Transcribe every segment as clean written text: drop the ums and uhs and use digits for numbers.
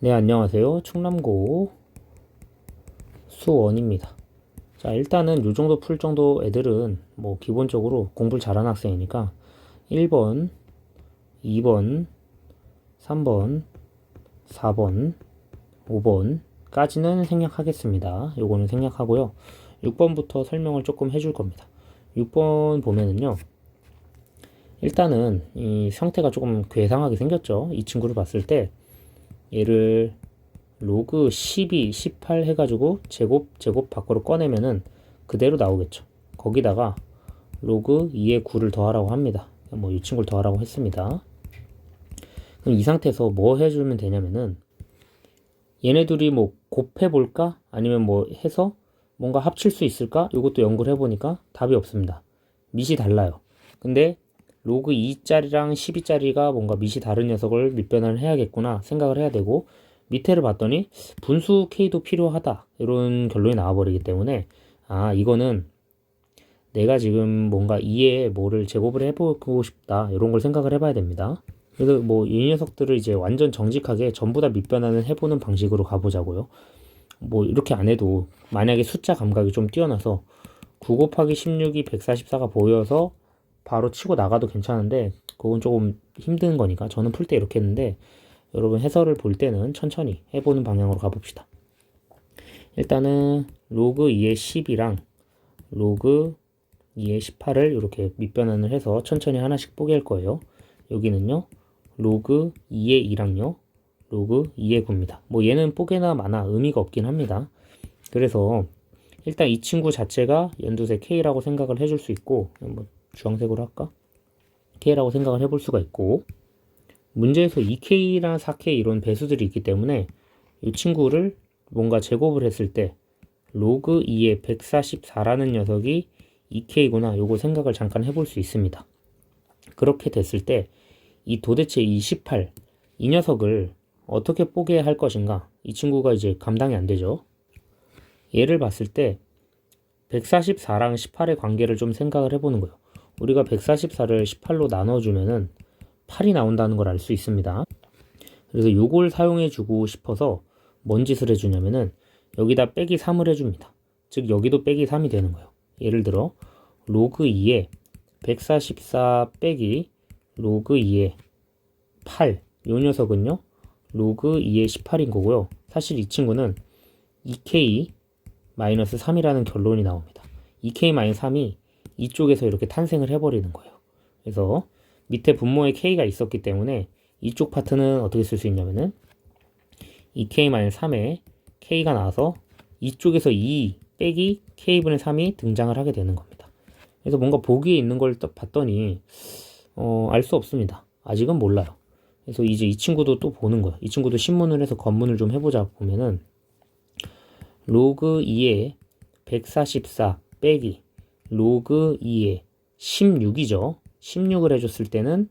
네, 안녕하세요. 충남고 수원입니다. 자, 일단은 요 정도 풀 정도 애들은 뭐 기본적으로 공부를 잘하는 학생이니까 1번, 2번, 3번, 4번, 5번까지는 생략하겠습니다. 요거는 생략하고요. 6번부터 설명을 조금 해줄 겁니다. 6번 보면은요. 일단은 이 형태가 조금 괴상하게 생겼죠. 이 친구를 봤을 때 얘를 로그 12, 18 해가지고 제곱 밖으로 꺼내면은 그대로 나오겠죠. 거기다가 로그 2의 9를 더하라고 합니다. 뭐 이 친구를 더하라고 했습니다. 그럼 이 상태에서 뭐 해주면 되냐면은 얘네 둘이 뭐 곱해볼까? 아니면 뭐 해서 뭔가 합칠 수 있을까? 이것도 연구를 해보니까 답이 없습니다. 밑이 달라요. 근데 로그 2짜리랑 12짜리가 뭔가 밑이 다른 녀석을 밑변환을 해야겠구나 생각을 해야 되고, 밑에를 봤더니 분수 K도 필요하다 이런 결론이 나와버리기 때문에 이거는 내가 지금 뭔가 2에 뭐를 제곱을 해보고 싶다 이런 걸 생각을 해봐야 됩니다. 그래서 뭐 이 녀석들을 이제 완전 정직하게 전부 다 밑변환을 해보는 방식으로 가보자고요. 뭐 이렇게 안 해도 만약에 숫자 감각이 좀 뛰어나서 9 곱하기 16이 144가 보여서 바로 치고 나가도 괜찮은데, 그건 조금 힘든 거니까 저는 풀 때 이렇게 했는데, 여러분 해설을 볼 때는 천천히 해보는 방향으로 가봅시다. 일단은 로그 2의 10이랑 로그 2의 18을 이렇게 밑변환을 해서 천천히 하나씩 뽀갤 거예요. 여기는요 로그 2의 2랑요 로그 2의 9입니다. 뭐 얘는 뽀개나 마나 의미가 없긴 합니다. 그래서 일단 이 친구 자체가 연두색 K라고 생각을 해줄 수 있고, 뭐 주황색으로 할까? K라고 생각을 해볼 수가 있고, 문제에서 2K랑 4K 이런 배수들이 있기 때문에 이 친구를 뭔가 제곱을 했을 때 로그 2의 144라는 녀석이 2K구나 요거 생각을 잠깐 해볼 수 있습니다. 그렇게 됐을 때 이 도대체 이 18, 이 녀석을 어떻게 뽀개야 할 것인가? 이 친구가 이제 감당이 안 되죠. 얘를 봤을 때 144랑 18의 관계를 좀 생각을 해보는 거예요. 우리가 144를 18로 나눠주면은 8이 나온다는 걸 알 수 있습니다. 그래서 요걸 사용해 주고 싶어서 뭔 짓을 해주냐면은 여기다 빼기 3을 해줍니다. 즉 여기도 빼기 3이 되는 거예요. 예를 들어 로그 2에 144 빼기 로그 2의 8, 요 녀석은요 로그 2의 18인 거고요. 사실 이 친구는 2K 3이라는 결론이 나옵니다. 2K 3이 이쪽에서 이렇게 탄생을 해버리는 거예요. 그래서 밑에 분모에 K가 있었기 때문에 이쪽 파트는 어떻게 쓸 수 있냐면은 2K-3에 K가 나와서 이쪽에서 2 빼기 K분의 3이 등장을 하게 되는 겁니다. 그래서 뭔가 보기에 있는 걸 봤더니 알 수 없습니다. 아직은 몰라요. 그래서 이제 이 친구도 또 보는 거예요. 이 친구도 신문을 해서 검문을 좀 해보자 보면은 로그 2에 144 빼기 로그 2에 16이죠. 16을 해줬을 때는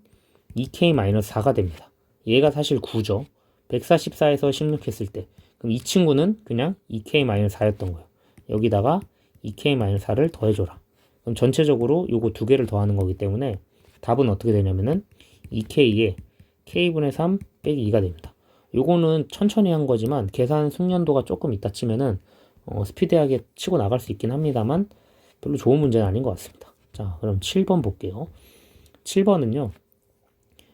2K-4가 됩니다. 얘가 사실 9죠. 144에서 16 했을 때. 그럼 이 친구는 그냥 2K-4였던 거예요. 여기다가 2K-4를 더해줘라. 그럼 전체적으로 요거 두 개를 더하는 거기 때문에 답은 어떻게 되냐면은 2K에 K분의 3 빼기 2가 됩니다. 요거는 천천히 한 거지만 계산 숙련도가 조금 있다 치면은 스피디하게 치고 나갈 수 있긴 합니다만 별로 좋은 문제는 아닌 것 같습니다. 자, 그럼 7번 볼게요. 7번은요.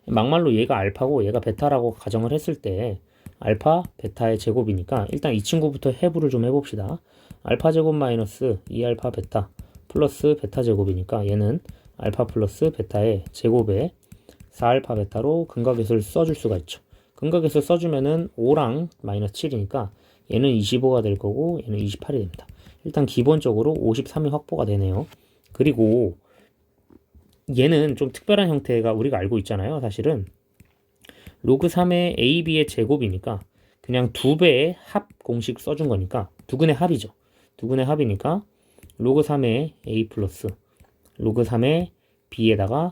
막말로 얘가 알파고 얘가 베타라고 가정을 했을 때 알파, 베타의 제곱이니까 일단 이 친구부터 해부를 좀 해봅시다. 알파 제곱 마이너스 2알파 베타 플러스 베타 제곱이니까 얘는 알파 플러스 베타의 제곱에 4알파 베타로 근각에서를 써줄 수가 있죠. 근각에서 써주면은 5랑 마이너스 7이니까 얘는 25가 될 거고 얘는 28이 됩니다. 일단 기본적으로 53이 확보가 되네요. 그리고 얘는 좀 특별한 형태가 우리가 알고 있잖아요. 사실은 로그 3의 AB의 제곱이니까 그냥 2배의 합 공식 써준 거니까 두근의 합이죠. 두근의 합이니까 로그 3의 A 플러스 로그 3의 B에다가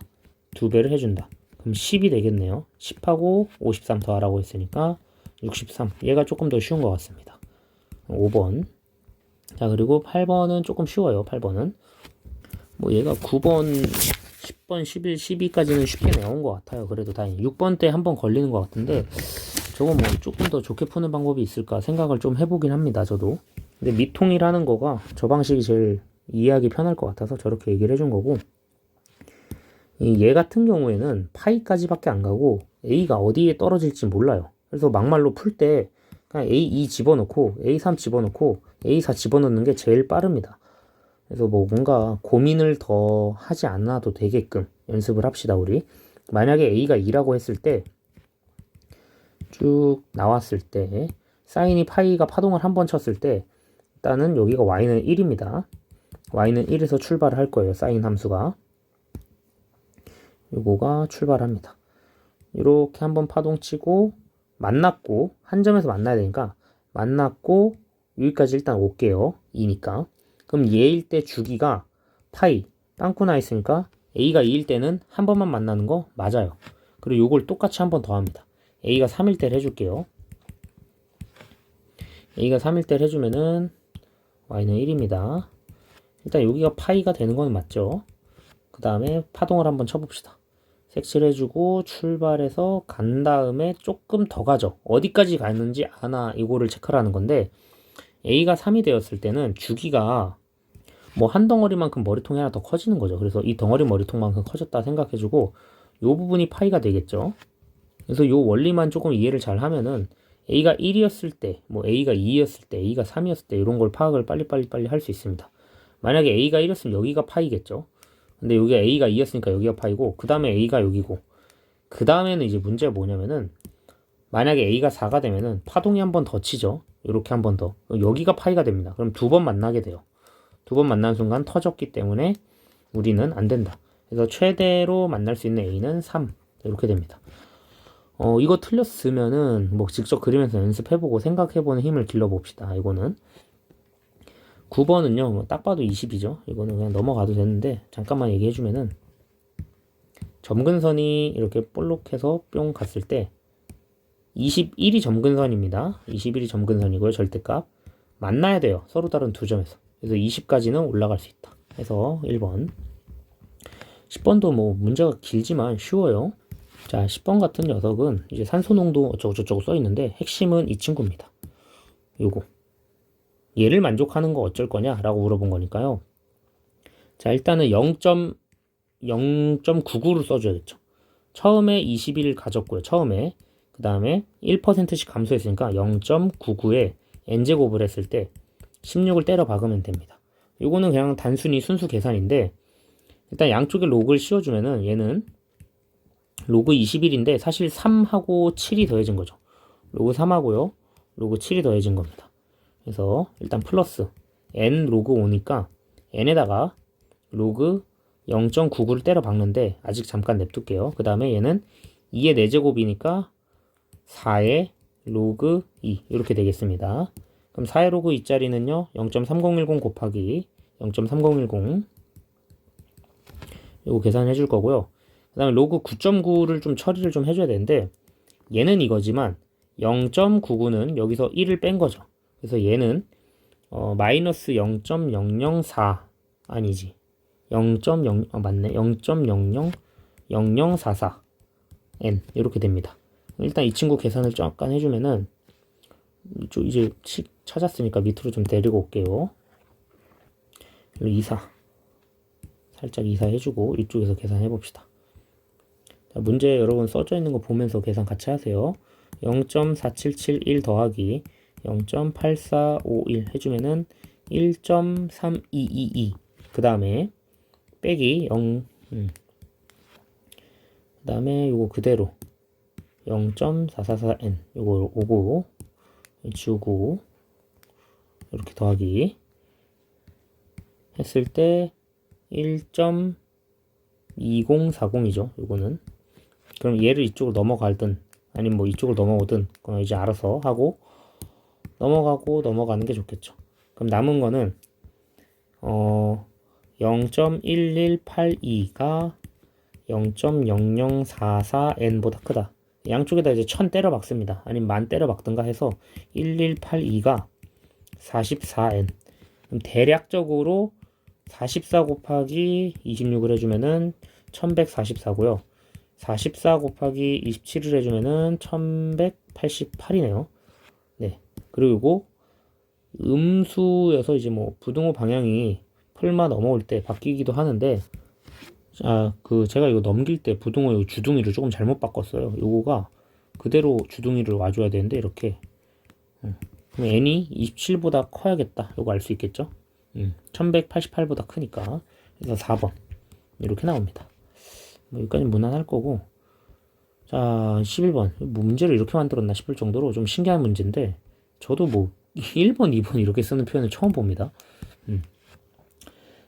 2배를 해준다. 그럼 10이 되겠네요. 10하고 53 더하라고 했으니까 63. 얘가 조금 더 쉬운 것 같습니다. 5번. 자, 그리고 8번은 조금 쉬워요. 8번은 뭐 얘가 9번 10번 11 12까지는 쉽게 나온 것 같아요. 그래도 다행히 6번 때 한번 걸리는 것 같은데 저거 뭐 조금 더 좋게 푸는 방법이 있을까 생각을 좀 해보긴 합니다, 저도. 근데 미통이라는 거가 저 방식이 제일 이해하기 편할 것 같아서 저렇게 얘기를 해준 거고, 얘 같은 경우에는 파이까지밖에 안 가고 A가 어디에 떨어질지 몰라요. 그래서 막말로 풀 때 그냥 A2 집어넣고 A3 집어넣고 A4 집어넣는 게 제일 빠릅니다. 그래서 뭐 뭔가 고민을 더 하지 않아도 되게끔 연습을 합시다, 우리. 만약에 A가 2라고 했을 때 쭉 나왔을 때 사인이 파이가 파동을 한번 쳤을 때 일단은 여기가 y는 1입니다. y는 1에서 출발을 할 거예요, 사인 함수가. 요거가 출발합니다. 이렇게 한번 파동 치고 만났고 한 점에서 만나야 되니까 만났고 여기까지 일단 올게요. 2니까. 그럼 얘일 때 주기가 파이 빵꾸 나 있으니까 A가 2일 때는 한 번만 만나는 거 맞아요. 그리고 요걸 똑같이 한 번 더 합니다. A가 3일 때를 해줄게요. A가 3일 때를 해주면은 Y는 1입니다. 일단 여기가 파이가 되는 건 맞죠? 그 다음에 파동을 한번 쳐봅시다. 색칠해주고 출발해서 간 다음에 조금 더 가죠. 어디까지 갔는지 아나 이거를 체크하는 건데 A가 3이 되었을 때는 주기가 뭐 한 덩어리만큼 머리통이 하나 더 커지는 거죠. 그래서 이 덩어리 머리통만큼 커졌다 생각해주고 요 부분이 파이가 되겠죠. 그래서 요 원리만 조금 이해를 잘 하면은 A가 1이었을 때, 뭐 A가 2였을 때, A가 3이었을 때 이런 걸 파악을 빨리 할 수 있습니다. 만약에 A가 1이었으면 여기가 파이겠죠. 근데 여기가 A가 2였으니까 여기가 파이고 그 다음에 A가 여기고 그 다음에는 이제 문제가 뭐냐면은 만약에 A가 4가 되면은 파동이 한 번 더 치죠. 이렇게 한 번 더. 여기가 파이가 됩니다. 그럼 두 번 만나게 돼요. 두 번 만난 순간 터졌기 때문에 우리는 안 된다. 그래서 최대로 만날 수 있는 A는 3 이렇게 됩니다. 이거 틀렸으면은 뭐 직접 그리면서 연습해보고 생각해보는 힘을 길러봅시다. 이거는 9번은요 뭐 딱 봐도 20이죠. 이거는 그냥 넘어가도 되는데 잠깐만 얘기해주면은 점근선이 이렇게 볼록해서 뿅 갔을 때 21이 점근선입니다. 21이 점근선이고요. 절대값 만나야 돼요. 서로 다른 두 점에서. 그래서 20까지는 올라갈 수 있다. 해서 1번 10번도 뭐 문제가 길지만 쉬워요. 자, 10번 같은 녀석은 이제 산소 농도 어쩌고저쩌고 써 있는데 핵심은 이 친구입니다. 요거. 얘를 만족하는 거 어쩔 거냐? 라고 물어본 거니까요. 자, 일단은 0.99로 써줘야겠죠. 처음에 21을 가졌고요. 처음에. 그 다음에 1%씩 감소했으니까 0.99에 n제곱을 했을 때 16을 때려 박으면 됩니다. 요거는 그냥 단순히 순수 계산인데 일단 양쪽에 로그를 씌워주면은 얘는 로그 21인데 사실 3하고 7이 더해진 거죠. 로그 3하고요. 로그 7이 더해진 겁니다. 그래서 일단 플러스 n 로그 5니까 n에다가 로그 0.99를 때려 박는데 아직 잠깐 냅둘게요. 그 다음에 얘는 2의 4제곱이니까 4의 로그 2 이렇게 되겠습니다. 그럼 4의 로그 2짜리는요 0.3010 곱하기 0.3010 이거 계산해 줄 거고요. 그 다음에 로그 9.9를 좀 처리를 좀 해줘야 되는데 얘는 이거지만 0.99는 여기서 1을 뺀 거죠. 그래서 얘는 마이너스 0.004 아니지 0.0 맞네 0.000044 n 이렇게 됩니다. 일단 이 친구 계산을 잠깐 해주면은 이제 찾았으니까 밑으로 좀 데리고 올게요. 이사 살짝 이사해주고 이쪽에서 계산해 봅시다. 자, 문제 여러분 써져 있는 거 보면서 계산 같이 하세요. 0.4771 더하기 0.8451 해주면은 1.3222 그 다음에 빼기 0 그 다음에 요거 그대로 0.444n 요거 오고 지우고 이렇게 더하기 했을 때 1.2040이죠. 요거는 그럼 얘를 이쪽으로 넘어가든 아니면 뭐 이쪽으로 넘어오든 그건 이제 알아서 하고 넘어가고 넘어가는 게 좋겠죠. 그럼 남은 거는 0.1182가 0.0044n보다 크다. 양쪽에다 이제 1000 때려 박습니다. 아니면 10,000 때려 박든가 해서 1182가 44n. 그럼 대략적으로 44 곱하기 26을 해주면은 1144고요. 44 곱하기 27을 해주면은 88이네요. 네. 그리고 음수여서 이제 뭐 부등호 방향이 풀마 넘어올 때 바뀌기도 하는데, 제가 이거 넘길 때 부등호 주둥이를 조금 잘못 바꿨어요. 요거가 그대로 주둥이를 와줘야 되는데, 이렇게. 그럼 n이 27보다 커야겠다. 요거 알 수 있겠죠? 1188보다 크니까. 그래서 4번. 이렇게 나옵니다. 뭐 여기까지 무난할 거고. 자, 11번. 문제를 이렇게 만들었나 싶을 정도로 좀 신기한 문제인데, 저도 뭐 1번, 2번 이렇게 쓰는 표현을 처음 봅니다.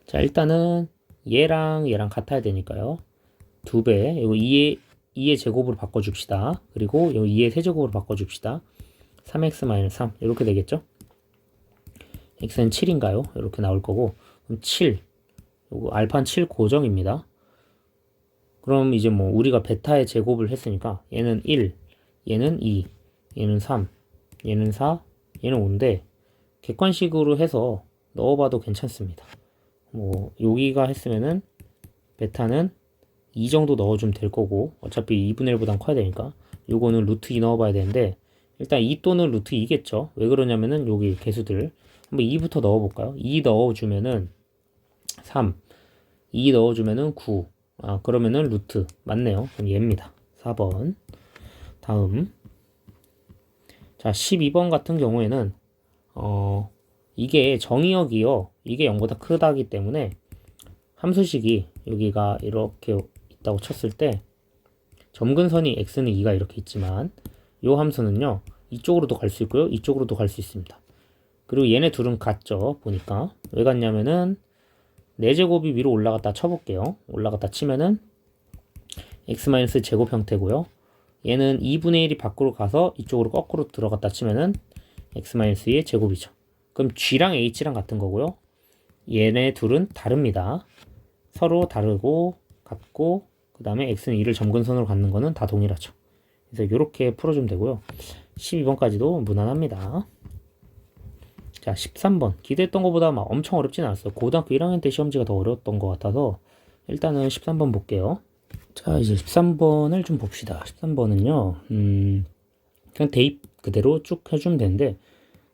자, 일단은 얘랑 얘랑 같아야 되니까요. 2배. 이거 2의 제곱으로 바꿔줍시다. 그리고 이거 2의 세제곱으로 바꿔줍시다. 3x-3 이렇게 되겠죠? x는 7인가요? 이렇게 나올 거고, 그럼 7. 요거 알파는 7 고정입니다. 그럼 이제 뭐 우리가 베타의 제곱을 했으니까 얘는 1, 얘는 2, 얘는 3, 얘는 4, 얘는 5인데 객관식으로 해서 넣어봐도 괜찮습니다. 뭐 여기가 했으면은 베타는 2 정도 넣어주면 될 거고, 어차피 2분의 1보단 커야 되니까 요거는 루트 2 넣어봐야 되는데, 일단 2 또는 루트 2겠죠. 왜 그러냐면은 여기 개수들 한번 2부터 넣어볼까요? 2 넣어주면은 3, 2 넣어주면은 9. 그러면은 루트 맞네요. 그럼 얘입니다. 4번. 다음. 자, 12번 같은 경우에는 이게 정의역이요. 이게 0보다 크다기 때문에 함수식이 여기가 이렇게 있다고 쳤을 때 점근선이 x는 2가 이렇게 있지만 요 함수는요. 이쪽으로도 갈 수 있고요. 이쪽으로도 갈 수 있습니다. 그리고 얘네 둘은 같죠. 보니까. 왜 같냐면은 4제곱이 위로 올라갔다 쳐볼게요. 올라갔다 치면은 x-제곱 형태고요. 얘는 2분의 1이 밖으로 가서 이쪽으로 거꾸로 들어갔다 치면은 x-2의 제곱이죠. 그럼 g랑 h랑 같은 거고요. 얘네 둘은 다릅니다. 서로 다르고 같고, 그 다음에 x는 2를 점근선으로 갖는 거는 다 동일하죠. 그래서 이렇게 풀어주면 되고요. 12번까지도 무난합니다. 자, 13번. 기대했던 것보다 막 엄청 어렵진 않았어요. 고등학교 1학년 때 시험지가 더 어려웠던 것 같아서 일단은 13번 볼게요. 자, 이제 13번을 좀 봅시다. 13번은요, 그냥 대입 그대로 쭉 해주면 되는데,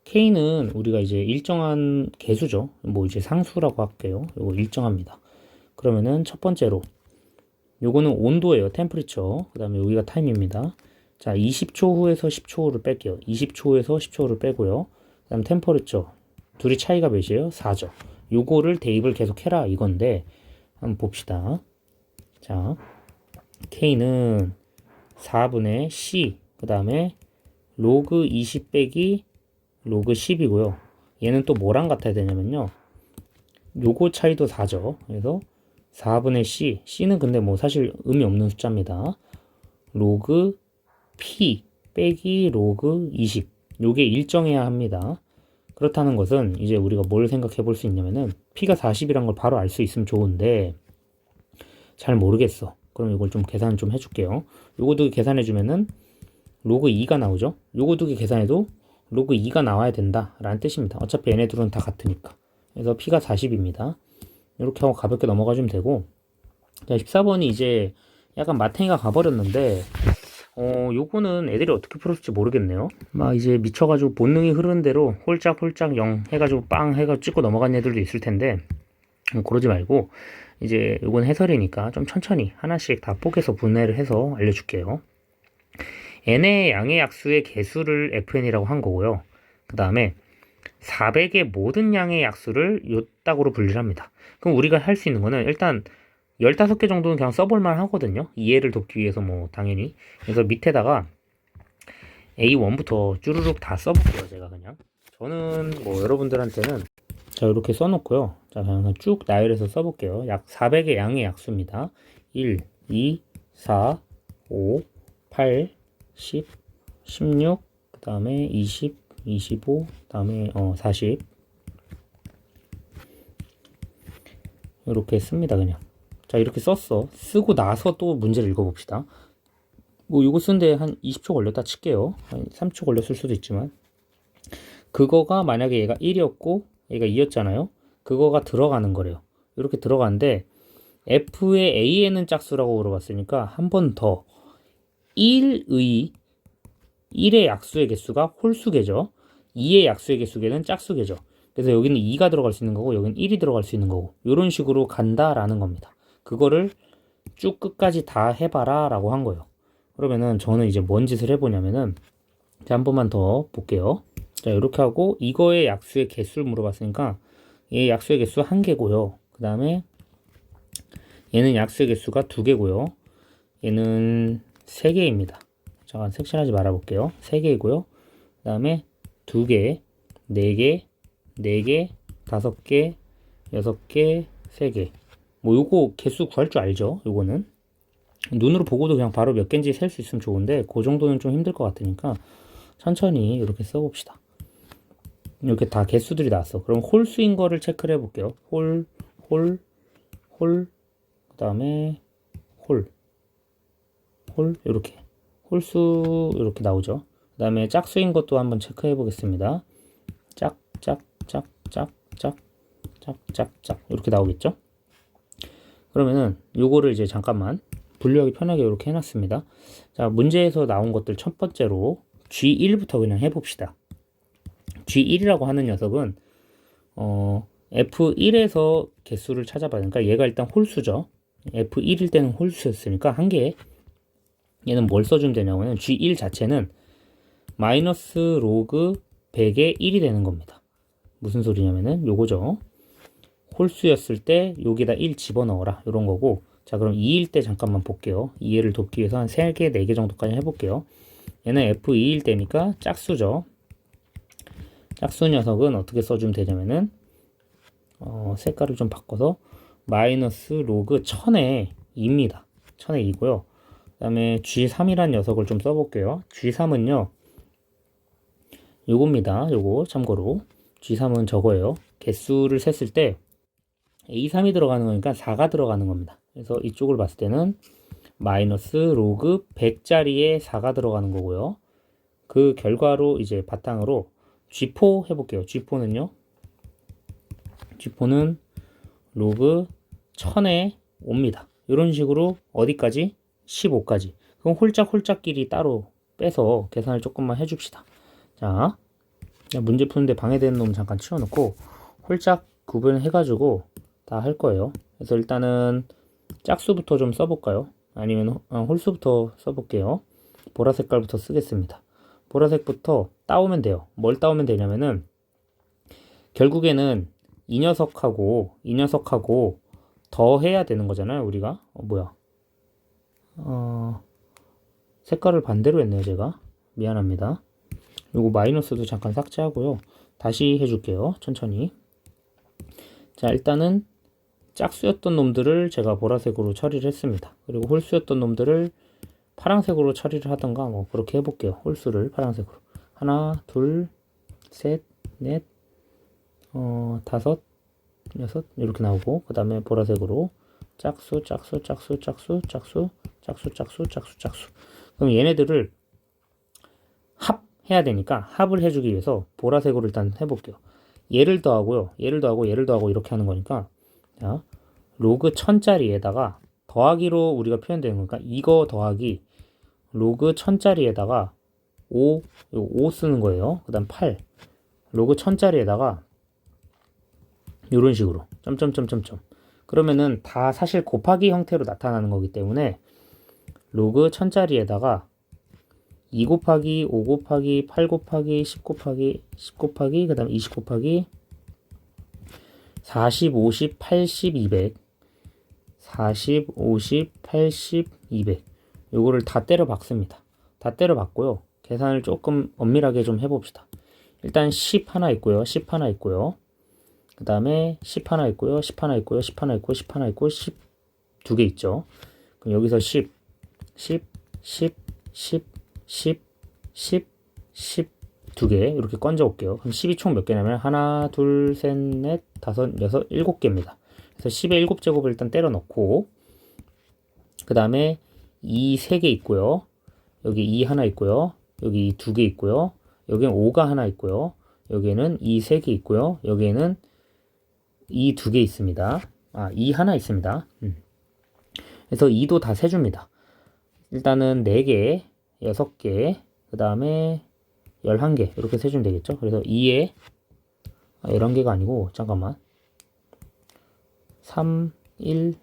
K는 우리가 이제 일정한 개수죠. 뭐 이제 상수라고 할게요. 요거 일정합니다. 그러면은 첫 번째로, 요거는 온도예요. 템퍼리처. 그 다음에 여기가 타임입니다. 자, 20초 후에서 10초 후를 뺄게요. 20초 후에서 10초 후를 빼고요. 그 다음 템퍼리처. 둘이 차이가 몇이에요? 4죠. 요거를 대입을 계속 해라 이건데, 한번 봅시다. 자, K는 4분의 C, 그 다음에 로그 20 빼기 로그 10이고요. 얘는 또 뭐랑 같아야 되냐면요. 요거 차이도 4죠. 그래서 4분의 C. C는 근데 뭐 사실 의미 없는 숫자입니다. 로그 P 빼기 로그 20. 요게 일정해야 합니다. 그렇다는 것은 이제 우리가 뭘 생각해 볼 수 있냐면은 P가 40이란 걸 바로 알 수 있으면 좋은데 잘 모르겠어. 그럼 이걸 좀 계산 좀 해줄게요. 요거 두 개 계산해주면은 로그 2가 나오죠. 요거 두 개 계산해도 로그 2가 나와야 된다 라는 뜻입니다. 어차피 얘네들은 다 같으니까. 그래서 P가 40입니다. 이렇게 하고 가볍게 넘어가주면 되고, 자, 14번이 이제 약간 마탱이가 가버렸는데 요거는 애들이 어떻게 풀었을지 모르겠네요. 막 이제 미쳐가지고 본능이 흐르는 대로 홀짝홀짝 0 해가지고 빵 해가지고 찍고 넘어간 애들도 있을 텐데, 그러지 말고 이제 요건 해설이니까 좀 천천히 하나씩 다 뽀개서 분해를 해서 알려줄게요. n의 양의 약수의 개수를 fn이라고 한 거고요. 그 다음에 400의 모든 양의 약수를 요 딱으로 분리를 합니다. 그럼 우리가 할 수 있는 거는 일단 15개 정도는 그냥 써볼만 하거든요. 이해를 돕기 위해서 뭐 당연히. 그래서 밑에다가 A1부터 쭈루룩 다 써볼게요. 제가 그냥. 저는 뭐 여러분들한테는 자 이렇게 써놓고요. 자 그냥 쭉 나열해서 써볼게요. 약 400의 양의 약수입니다. 1, 2, 4, 5, 8, 10, 16, 그 다음에 20, 25, 그 다음에 40 이렇게 씁니다. 그냥. 자 이렇게 썼어. 쓰고 나서 또 문제를 읽어봅시다. 뭐 이거 쓴데 한 20초 걸렸다 칠게요. 한 3초 걸렸을 수도 있지만, 그거가 만약에 얘가 1이었고 얘가 2였잖아요. 그거가 들어가는 거래요. 이렇게 들어가는데 F의 AN은 짝수라고 물어봤으니까 한 번 더 1의 1의 약수의 개수가 홀수계죠. 2의 약수의 개수계는 짝수계죠. 그래서 여기는 2가 들어갈 수 있는 거고 여기는 1이 들어갈 수 있는 거고 이런 식으로 간다라는 겁니다. 그거를 쭉 끝까지 다 해봐라 라고 한 거예요. 그러면은 저는 이제 뭔 짓을 해보냐면은 자, 한 번만 더 볼게요. 자, 이렇게 하고 이거의 약수의 개수를 물어봤으니까 얘 약수의 개수 1개고요. 그 다음에 얘는 약수의 개수가 2개고요. 얘는 3개입니다. 잠깐 섹션하지 말아 볼게요. 3개이고요. 그 다음에 2개, 4개, 4개, 5개, 6개, 3개. 뭐 요거 개수 구할 줄 알죠? 요거는 눈으로 보고도 그냥 바로 몇 개인지 셀 수 있으면 좋은데 그 정도는 좀 힘들 것 같으니까 천천히 이렇게 써봅시다. 이렇게 다 개수들이 나왔어. 그럼 홀수인 거를 체크를 해볼게요. 홀, 그 다음에 홀, 이렇게 홀수 이렇게 나오죠. 그 다음에 짝수인 것도 한번 체크해 보겠습니다. 짝 이렇게 나오겠죠. 그러면은 요거를 이제 잠깐만 분류하기 편하게 이렇게 해놨습니다. 자, 문제에서 나온 것들 첫 번째로 G1부터 그냥 해봅시다. G1이라고 하는 녀석은 F1에서 개수를 찾아봐야 되니까 얘가 일단 홀수죠. F1일 때는 홀수였으니까 한 개. 얘는 뭘 써주면 되냐고요. G1 자체는 마이너스 로그 100의 1이 되는 겁니다. 무슨 소리냐면은 요거죠. 홀수였을 때 여기다 1 집어넣어라 이런 거고. 자, 그럼 2일 때 잠깐만 볼게요. 이해를 돕기 위해서 한 3개, 4개 정도까지 해볼게요. 얘는 F2일 때니까 짝수죠. 짝수 녀석은 어떻게 써주면 되냐면은 색깔을 좀 바꿔서 마이너스 로그 1000의 2입니다. 1000의 2고요. 그 다음에 G3이란 녀석을 좀 써볼게요. G3은요. 요겁니다. 요거 참고로 G3은 저거예요. 개수를 셌을 때 A3이 들어가는 거니까 4가 들어가는 겁니다. 그래서 이쪽을 봤을 때는 마이너스 로그 100짜리에 4가 들어가는 거고요. 그 결과로 이제 바탕으로 G4 해볼게요. G4는요. G4는 로그 1000에 5입니다. 이런 식으로 어디까지? 15까지. 그럼 홀짝홀짝끼리 따로 빼서 계산을 조금만 해줍시다. 자, 문제 푸는데 방해되는 놈 잠깐 치워놓고 홀짝 구분해가지고 다 할 거예요. 그래서 일단은 짝수부터 좀 써볼까요? 아니면 홀수부터 써볼게요. 보라 색깔부터 쓰겠습니다. 보라색부터 따오면 돼요. 뭘 따오면 되냐면은 결국에는 이 녀석하고 더 해야 되는 거잖아요. 우리가 색깔을 반대로 했네요. 제가 미안합니다. 요거 마이너스도 잠깐 삭제하고요. 다시 해줄게요. 천천히. 자, 일단은 짝수였던 놈들을 제가 보라색으로 처리를 했습니다. 그리고 홀수였던 놈들을 파란색으로 처리를 하던가 뭐 그렇게 해볼게요. 홀수를 파란색으로. 하나, 둘, 셋, 넷, 5, 6 이렇게 나오고 그 다음에 보라색으로 짝수. 그럼 얘네들을 합해야 되니까 합을 해주기 위해서 보라색으로 일단 해볼게요. 얘를 더하고요. 얘를 더하고 이렇게 하는 거니까 자, 로그 1000짜리에다가 더하기로 우리가 표현되는 거니까 이거 더하기 로그 1000짜리에다가 5 쓰는 거예요. 그 다음 8 로그 1000짜리에다가 이런 식으로 점점점점점 그러면은 다 사실 곱하기 형태로 나타나는 거기 때문에 로그 1000짜리에다가 2 곱하기 5 곱하기 8 곱하기 10 곱하기 10 곱하기 그 다음 20 곱하기 40, 50, 80, 200 40, 50, 80, 200 요거를 다 때려 박습니다. 다 때려 박고요. 계산을 조금 엄밀하게 좀 해봅시다. 일단 10 하나 있고요. 10 하나 있고요. 그 다음에 10 하나 있고요. 10 하나 있고요. 10 하나 있고 10 하나 있고 10 두 개 있죠. 그럼 여기서 10 두 개 이렇게 건져 올게요. 그럼 10이 총 몇 개냐면 하나, 둘, 셋, 넷, 다섯, 여섯, 7개입니다. 그래서 10의 7제곱을 일단 때려 넣고 그 다음에 2 3개 있고요. 여기 2 하나 있고요. 여기 2개 있고요. 여기는 5가 하나 있고요. 여기에는 2 3개 있고요. 여기에는 2 2개 있습니다. 2 하나 있습니다. 그래서 2도 다 세줍니다. 일단은 4개, 6개, 그 다음에 11개 이렇게 세주면 되겠죠. 그래서 2에 11개가 아니고 잠깐만 3, 1,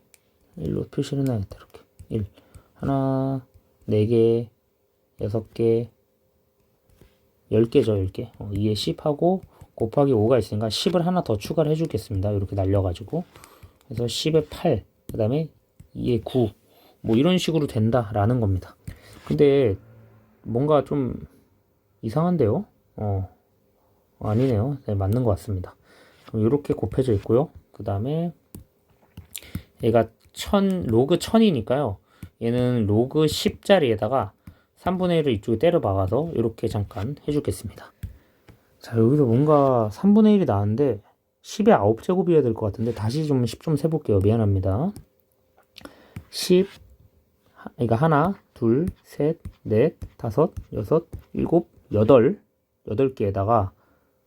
1로 표시를 해놔야겠다. 이렇게 1 하나 4개 6개 10개죠. 10개 2에 10하고 곱하기 5가 있으니까 10을 하나 더 추가를 해주겠습니다. 이렇게 날려가지고 그래서 10에 8 그 다음에 2에 9 뭐 이런 식으로 된다라는 겁니다. 근데 뭔가 좀 이상한데요? 아니네요. 네, 맞는 것 같습니다. 그럼 이렇게 곱해져 있고요. 그 다음에 얘가 로그 1000이니까요. 얘는 로그 10자리에다가 3분의 1을 이쪽에 때려 박아서 이렇게 잠깐 해주겠습니다. 자, 여기서 뭔가 3분의 1이 나왔는데 10의 9제곱이어야 될 것 같은데 다시 좀 10 좀 세볼게요. 미안합니다. 10 그러니까 하나, 둘, 셋, 넷, 다섯, 여섯, 일곱, 8개에다가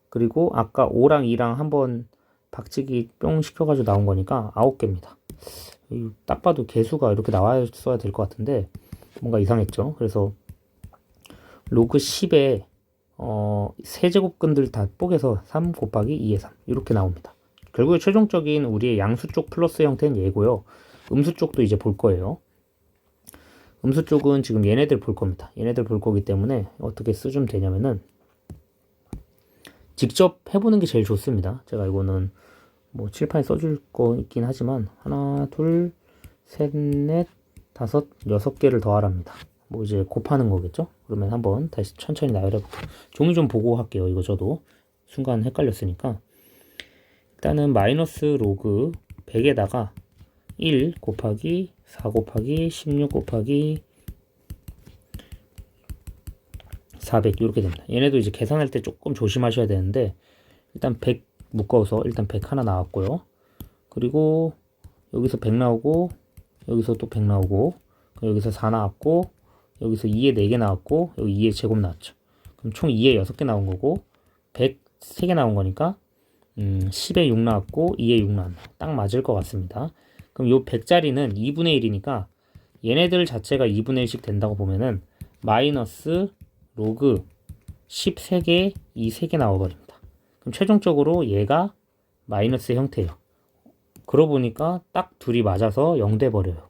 그리고 아까 5랑 2랑 한번 박치기 뿅 시켜가지고 나온 거니까 9개입니다. 딱 봐도 개수가 이렇게 나왔어야 될 것 같은데 뭔가 이상했죠. 그래서 로그 10에 세제곱근들 다 뽀개서 3 곱하기 2의 3 이렇게 나옵니다. 결국에 최종적인 우리의 양수 쪽 플러스 형태는 얘고요. 음수 쪽도 이제 볼 거예요. 음수 쪽은 지금 얘네들 볼 겁니다. 얘네들 볼 거기 때문에 어떻게 쓰면 되냐면은 직접 해보는 게 제일 좋습니다. 제가 이거는 뭐 칠판에 써줄 거 있긴 하지만 하나, 둘, 셋, 넷, 다섯, 6개를 더하랍니다. 뭐 이제 곱하는 거겠죠? 그러면 한번 다시 천천히 나열해볼게요. 종이 좀 보고 할게요. 이거 저도 순간 헷갈렸으니까. 일단은 마이너스 로그 100에다가 1 곱하기 4 곱하기 16 곱하기 400 이렇게 됩니다. 얘네도 이제 계산할 때 조금 조심하셔야 되는데 일단 100 묶어서 일단 100 하나 나왔고요. 그리고 여기서 100 나오고 여기서 또 100 나오고 여기서 4 나왔고 여기서 2에 4개 나왔고 여기 2의 제곱 나왔죠. 그럼 총 2에 6개 나온 거고 100 3개 나온 거니까 10에 6 나왔고 2에 6 나왔네요. 딱 맞을 것 같습니다. 그럼 요 100짜리는 2분의 1이니까 얘네들 자체가 2분의 1씩 된다고 보면은 마이너스 로그 13개 2 3개 나와버립니다. 그럼 최종적으로 얘가 마이너스 형태예요. 그러고 보니까 딱 둘이 맞아서 0 돼버려요.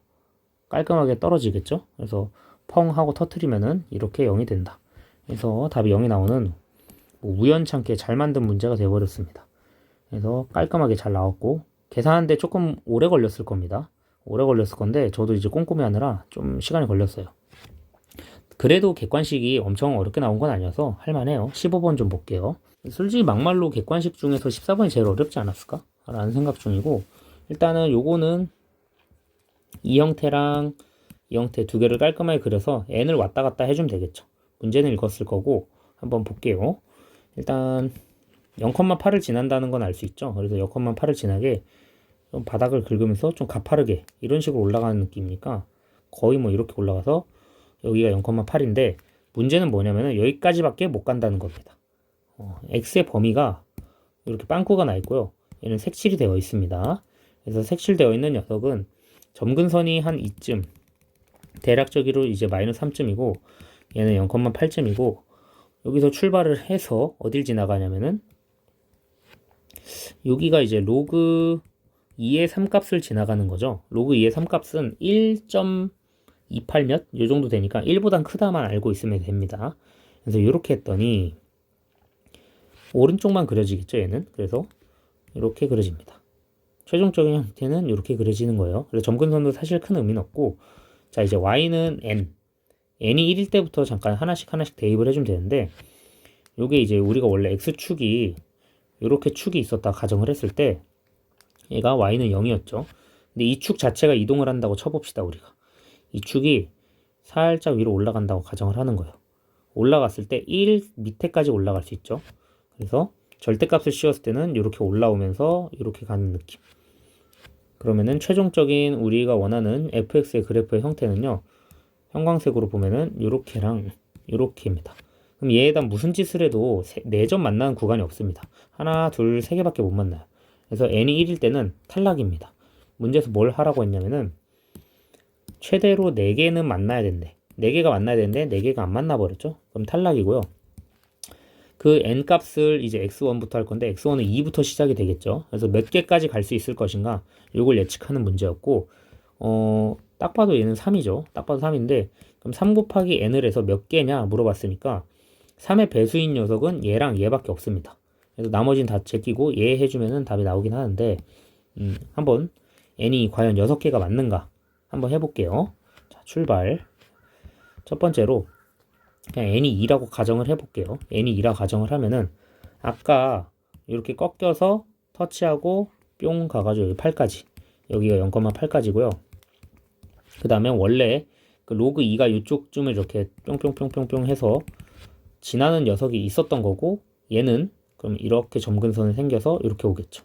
깔끔하게 떨어지겠죠? 그래서 펑 하고 터트리면은 이렇게 0이 된다. 그래서 답이 0이 나오는 뭐 우연찮게 잘 만든 문제가 돼버렸습니다. 그래서 깔끔하게 잘 나왔고 계산하는데 조금 오래 걸렸을 겁니다. 오래 걸렸을 건데 저도 이제 꼼꼼히 하느라 좀 시간이 걸렸어요. 그래도 객관식이 엄청 어렵게 나온 건 아니어서 할만해요. 15번 좀 볼게요. 솔직히 막말로 객관식 중에서 14번이 제일 어렵지 않았을까? 라는 생각 중이고 일단은 요거는 이 형태랑 이 형태 두 개를 깔끔하게 그려서 n을 왔다 갔다 해주면 되겠죠. 문제는 읽었을 거고 한번 볼게요. 일단 0,8을 지난다는 건 알 수 있죠. 그래서 0,8을 지나게 좀 바닥을 긁으면서 좀 가파르게 이런 식으로 올라가는 느낌이니까 거의 뭐 이렇게 올라가서 여기가 0,8인데 문제는 뭐냐면은 여기까지밖에 못 간다는 겁니다. x의 범위가 이렇게 빵꾸가 나 있고요. 얘는 색칠이 되어 있습니다. 그래서 색칠되어 있는 녀석은 점근선이 한 이쯤 대략적으로 이제 마이너스 3쯤이고 얘는 0,8쯤이고 여기서 출발을 해서 어딜 지나가냐면은 여기가 이제 로그 2의 3값을 지나가는 거죠. 로그 2의 3값은 1.28 몇? 요 정도 되니까 1보단 크다만 알고 있으면 됩니다. 그래서 이렇게 했더니 오른쪽만 그려지겠죠, 얘는. 그래서 이렇게 그려집니다. 최종적인 형태는 이렇게 그려지는 거예요. 그래서 점근선도 사실 큰 의미는 없고 자 이제 y는 n n이 1일 때부터 잠깐 하나씩 대입을 해주면 되는데 요게 이제 우리가 원래 x축이 이렇게 축이 있었다 가정을 했을 때 얘가 y는 0이었죠. 근데 이 축 자체가 이동을 한다고 쳐봅시다. 우리가 이 축이 살짝 위로 올라간다고 가정을 하는 거예요. 올라갔을 때 1 밑에까지 올라갈 수 있죠. 그래서 절대값을 씌웠을 때는 이렇게 올라오면서 이렇게 가는 느낌. 그러면은 최종적인 우리가 원하는 fx의 그래프의 형태는요. 형광색으로 보면은 이렇게랑 이렇게입니다. 그럼 얘에다 무슨 짓을 해도 4점 만나는 구간이 없습니다. 하나, 둘, 3개밖에 못 만나요. 그래서 n이 1일 때는 탈락입니다. 문제에서 뭘 하라고 했냐면은 최대로 4개는 만나야 된대. 4개가 만나야 되는데 4개가 안 만나 버렸죠. 그럼 탈락이고요. 그 n 값을 이제 x1부터 할 건데 x1은 2부터 시작이 되겠죠. 그래서 몇 개까지 갈 수 있을 것인가 이걸 예측하는 문제였고 딱 봐도 얘는 3이죠. 딱 봐도 3인데 그럼 3 곱하기 n을 해서 몇 개냐 물어봤으니까 3의 배수인 녀석은 얘랑 얘밖에 없습니다. 그래서 나머지는 다 제끼고 얘 해주면은 답이 나오긴 하는데 한번 n이 과연 6개가 맞는가 한번 해볼게요. 자, 출발. 첫 번째로 그냥 n이 2라고 가정을 해볼게요. n이 2라고 가정을 하면은 아까 이렇게 꺾여서 터치하고 뿅 가가지고 여기 8까지 여기가 0,8까지고요. 그 다음에 원래 그 로그 2가 이쪽쯤을 이렇게 뿅뿅뿅뿅뿅 해서 지나는 녀석이 있었던 거고 얘는 그럼 이렇게 점근선이 생겨서 이렇게 오겠죠.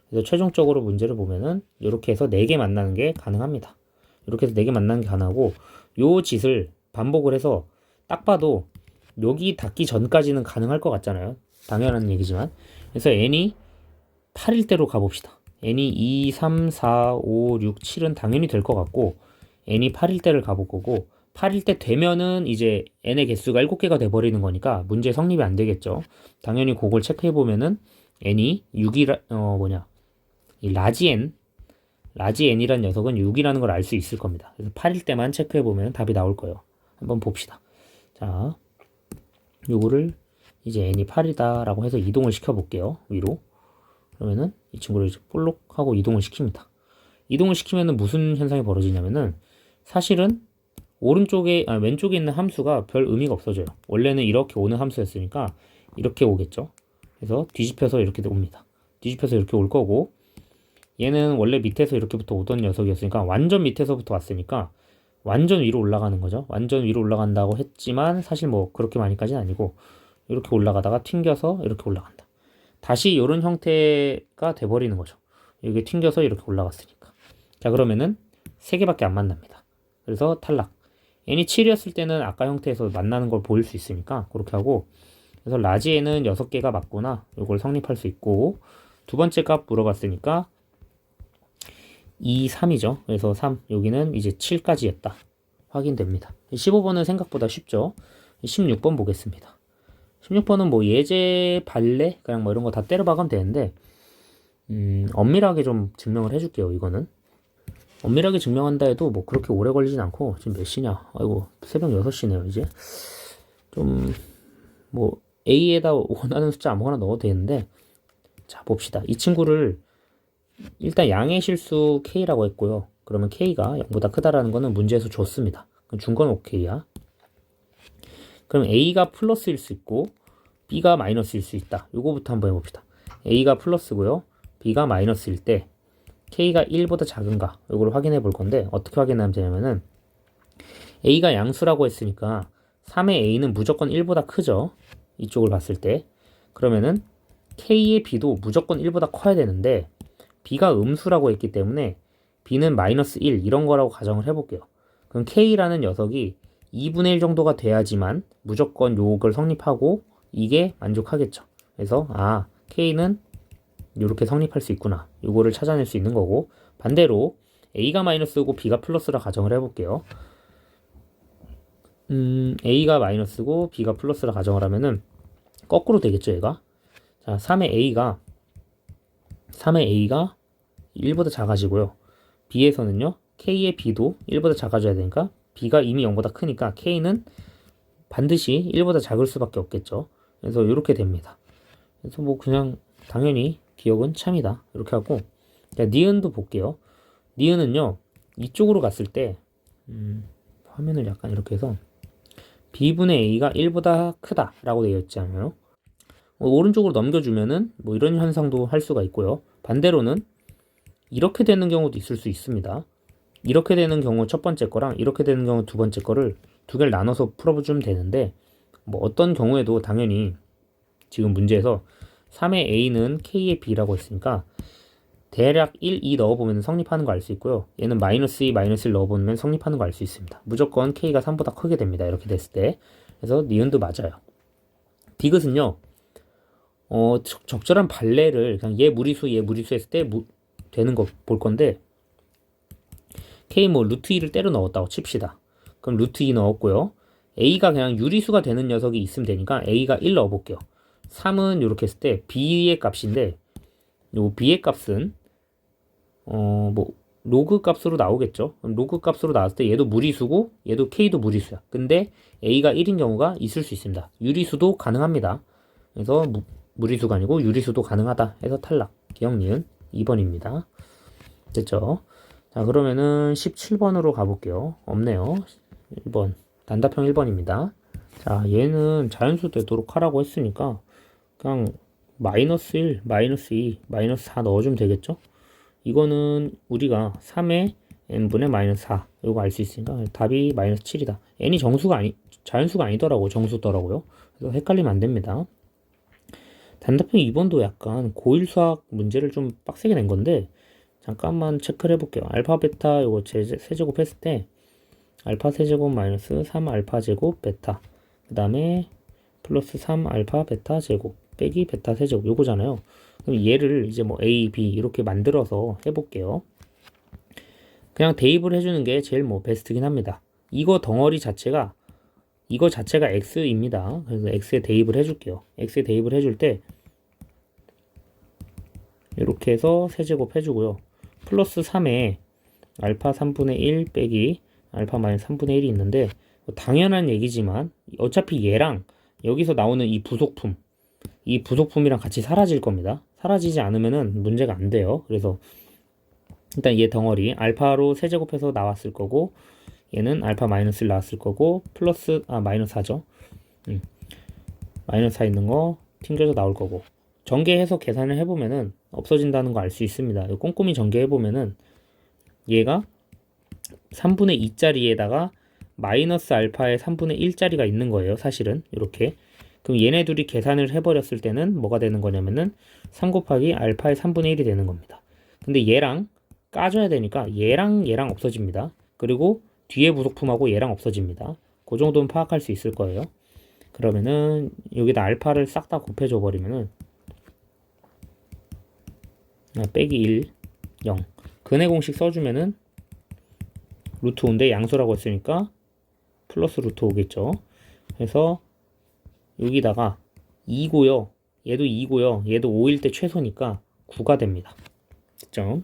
그래서 최종적으로 문제를 보면은 이렇게 해서 4개 만나는 게 가능합니다. 이렇게 해서 4개 만나는 게 가능하고 요 짓을 반복을 해서 딱 봐도 여기 닿기 전까지는 가능할 것 같잖아요. 당연한 얘기지만. 그래서 n이 8일 대로 가봅시다. n이 2, 3, 4, 5, 6, 7은 당연히 될 것 같고 n이 8일 대를 가볼 거고 8일 때 되면은 이제 n의 개수가 7개가 돼버리는 거니까 문제 성립이 안 되겠죠. 당연히 그걸 체크해 보면은 n이 6이라 이 라지 n이란 녀석은 6이라는 걸 알 수 있을 겁니다. 그래서 8일 때만 체크해 보면 답이 나올 거예요. 한번 봅시다. 자, 요거를 이제 n이 8이다 라고 해서 이동을 시켜 볼게요. 위로. 그러면은 이 친구를 이제 볼록 하고 이동을 시킵니다. 이동을 시키면은 무슨 현상이 벌어지냐면은 사실은 왼쪽에 있는 함수가 별 의미가 없어져요. 원래는 이렇게 오는 함수였으니까 이렇게 오겠죠. 그래서 뒤집혀서 이렇게 옵니다. 뒤집혀서 이렇게 올 거고 얘는 원래 밑에서 이렇게부터 오던 녀석이었으니까 완전 밑에서부터 왔으니까 완전 위로 올라가는 거죠. 완전 위로 올라간다고 했지만 사실 뭐 그렇게 많이까지는 아니고 이렇게 올라가다가 튕겨서 이렇게 올라간다. 다시 이런 형태가 돼버리는 거죠. 이게 튕겨서 이렇게 올라갔으니까. 자, 그러면은 3개밖에 안 만납니다. 그래서 탈락. n이 7이었을 때는 아까 형태에서 만나는 걸 보일 수 있으니까 그렇게 하고 그래서 라지 n은 6개가 맞구나. 이걸 성립할 수 있고 두 번째 값 물어봤으니까 2, 3이죠. 그래서 3, 여기는 이제 7까지 했다. 확인됩니다. 15번은 생각보다 쉽죠. 16번 보겠습니다. 16번은 뭐 예제, 발레, 그냥 뭐 이런 거 다 때려 박으면 되는데 엄밀하게 좀 증명을 해줄게요. 이거는 엄밀하게 증명한다 해도 뭐 그렇게 오래 걸리진 않고 지금 몇 시냐? 아이고 새벽 6시네요 이제. 좀 뭐 A에다 원하는 숫자 아무거나 넣어도 되는데 자 봅시다. 이 친구를 일단 양의 실수 K라고 했고요. 그러면 K가 0보다 크다라는 거는 문제에서 줬습니다. 그럼 준 건 OK야. 그럼 A가 플러스일 수 있고 B가 마이너스일 수 있다. 요거부터 한번 해봅시다. A가 플러스고요. B가 마이너스일 때 K가 1보다 작은가 요거를 확인해 볼 건데 어떻게 확인하면 되냐면은 A가 양수라고 했으니까 3의 A는 무조건 1보다 크죠. 이쪽을 봤을 때 그러면은 K의 B도 무조건 1보다 커야 되는데 B가 음수라고 했기 때문에 B는 마이너스 1 이런 거라고 가정을 해볼게요. 그럼 K라는 녀석이 2분의 1 정도가 돼야지만 무조건 요걸 성립하고 이게 만족하겠죠. 그래서 K는 이렇게 성립할 수 있구나. 요거를 찾아낼 수 있는 거고 반대로 A가 마이너스고 B가 플러스라 가정을 해볼게요. A가 마이너스고 B가 플러스라 가정을 하면은 거꾸로 되겠죠, 얘가. 자, 3의 A가 1보다 작아지고요. B에서는요, K의 B도 1보다 작아져야 되니까 B가 이미 0보다 크니까 K는 반드시 1보다 작을 수밖에 없겠죠. 그래서 이렇게 됩니다. 그래서 뭐 그냥 당연히 기억은 참이다. 이렇게 하고 자, 니은도 볼게요. 니은은요, 이쪽으로 갔을 때 화면을 약간 이렇게 해서 B분의 A가 1보다 크다 라고 되어 있잖아요. 오른쪽으로 넘겨주면은 뭐 이런 현상도 할 수가 있고요. 반대로는 이렇게 되는 경우도 있을 수 있습니다. 이렇게 되는 경우 첫 번째 거랑 이렇게 되는 경우 두 번째 거를 두 개를 나눠서 풀어주면 되는데 뭐 어떤 경우에도 당연히 지금 문제에서 3의 A는 K의 B라고 했으니까 대략 1, 2 넣어보면 성립하는 거 알 수 있고요. 얘는 마이너스 2, 마이너스 1 넣어보면 성립하는 거 알 수 있습니다. 무조건 K가 3보다 크게 됩니다. 이렇게 됐을 때. 그래서 니은도 맞아요. 디귿은요. 적절한 발레를 그냥 얘 무리수 했을 때 되는 거 볼 건데 K 뭐 루트 2를 때려 넣었다고 칩시다. 그럼 루트 2 넣었고요. a가 그냥 유리수가 되는 녀석이 있으면 되니까 a가 1 넣어볼게요. 3은 이렇게 했을 때 b의 값인데 요 b의 값은 뭐 로그 값으로 나오겠죠. 그럼 로그 값으로 나왔을 때 얘도 무리수고 얘도 k도 무리수야. 근데 a가 1인 경우가 있을 수 있습니다. 유리수도 가능합니다. 그래서 무리수가 아니고 유리수도 가능하다 해서 탈락. 기억 니은 2번입니다. 됐죠? 자, 그러면은 17번으로 가볼게요. 없네요. 1번. 단답형 1번입니다. 자, 얘는 자연수 되도록 하라고 했으니까 그냥 마이너스 1, 마이너스 2, 마이너스 4 넣어주면 되겠죠? 이거는 우리가 3의 n분의 마이너스 4 이거 알 수 있으니까 답이 마이너스 7이다. n이 자연수가 아니더라고. 정수더라고요. 그래서 헷갈리면 안 됩니다. 단답형 2번도 약간 고1 수학 문제를 좀 빡세게 낸 건데 잠깐만 체크를 해볼게요. 알파 베타 이거 세제곱 했을 때 알파 세제곱 마이너스 3 알파 제곱 베타 그 다음에 플러스 3 알파 베타 제곱 빼기 베타 세제곱 요거잖아요. 그럼 얘를 이제 뭐 a, b 이렇게 만들어서 해볼게요. 그냥 대입을 해주는 게 제일 뭐 베스트긴 합니다. 이거 덩어리 자체가 이거 자체가 x입니다. 그래서 x에 대입을 해줄게요. x에 대입을 해줄 때 이렇게 해서 세제곱 해주고요. 플러스 3에 알파 3분의 1 빼기 알파 마이너스 3분의 1이 있는데 당연한 얘기지만 어차피 얘랑 여기서 나오는 이 부속품이랑 같이 사라질 겁니다. 사라지지 않으면은 문제가 안 돼요. 그래서 일단 얘 덩어리 알파로 세제곱해서 나왔을 거고 얘는 알파 마이너스를 나왔을 거고 플러스 마이너스 4죠. 마이너스 4 있는 거 튕겨서 나올 거고 전개해서 계산을 해보면은 없어진다는 거 알 수 있습니다. 꼼꼼히 전개해보면은 얘가 3분의 2짜리에다가 마이너스 알파의 3분의 1짜리가 있는 거예요. 사실은 이렇게. 그럼 얘네 둘이 계산을 해버렸을 때는 뭐가 되는 거냐면은 3 곱하기 알파의 3분의 1이 되는 겁니다. 근데 얘랑 까줘야 되니까 얘랑 없어집니다. 그리고 뒤에 부속품하고 얘랑 없어집니다. 그 정도는 파악할 수 있을 거예요. 그러면은 여기다 알파를 싹 다 곱해줘 버리면은 빼기 1, 0 근해 공식 써주면은 루트 5인데 양수라고 했으니까 플러스 루트 5겠죠. 그래서 여기다가 2고요. 얘도 2고요. 얘도 5일 때 최소니까 9가 됩니다. 그죠?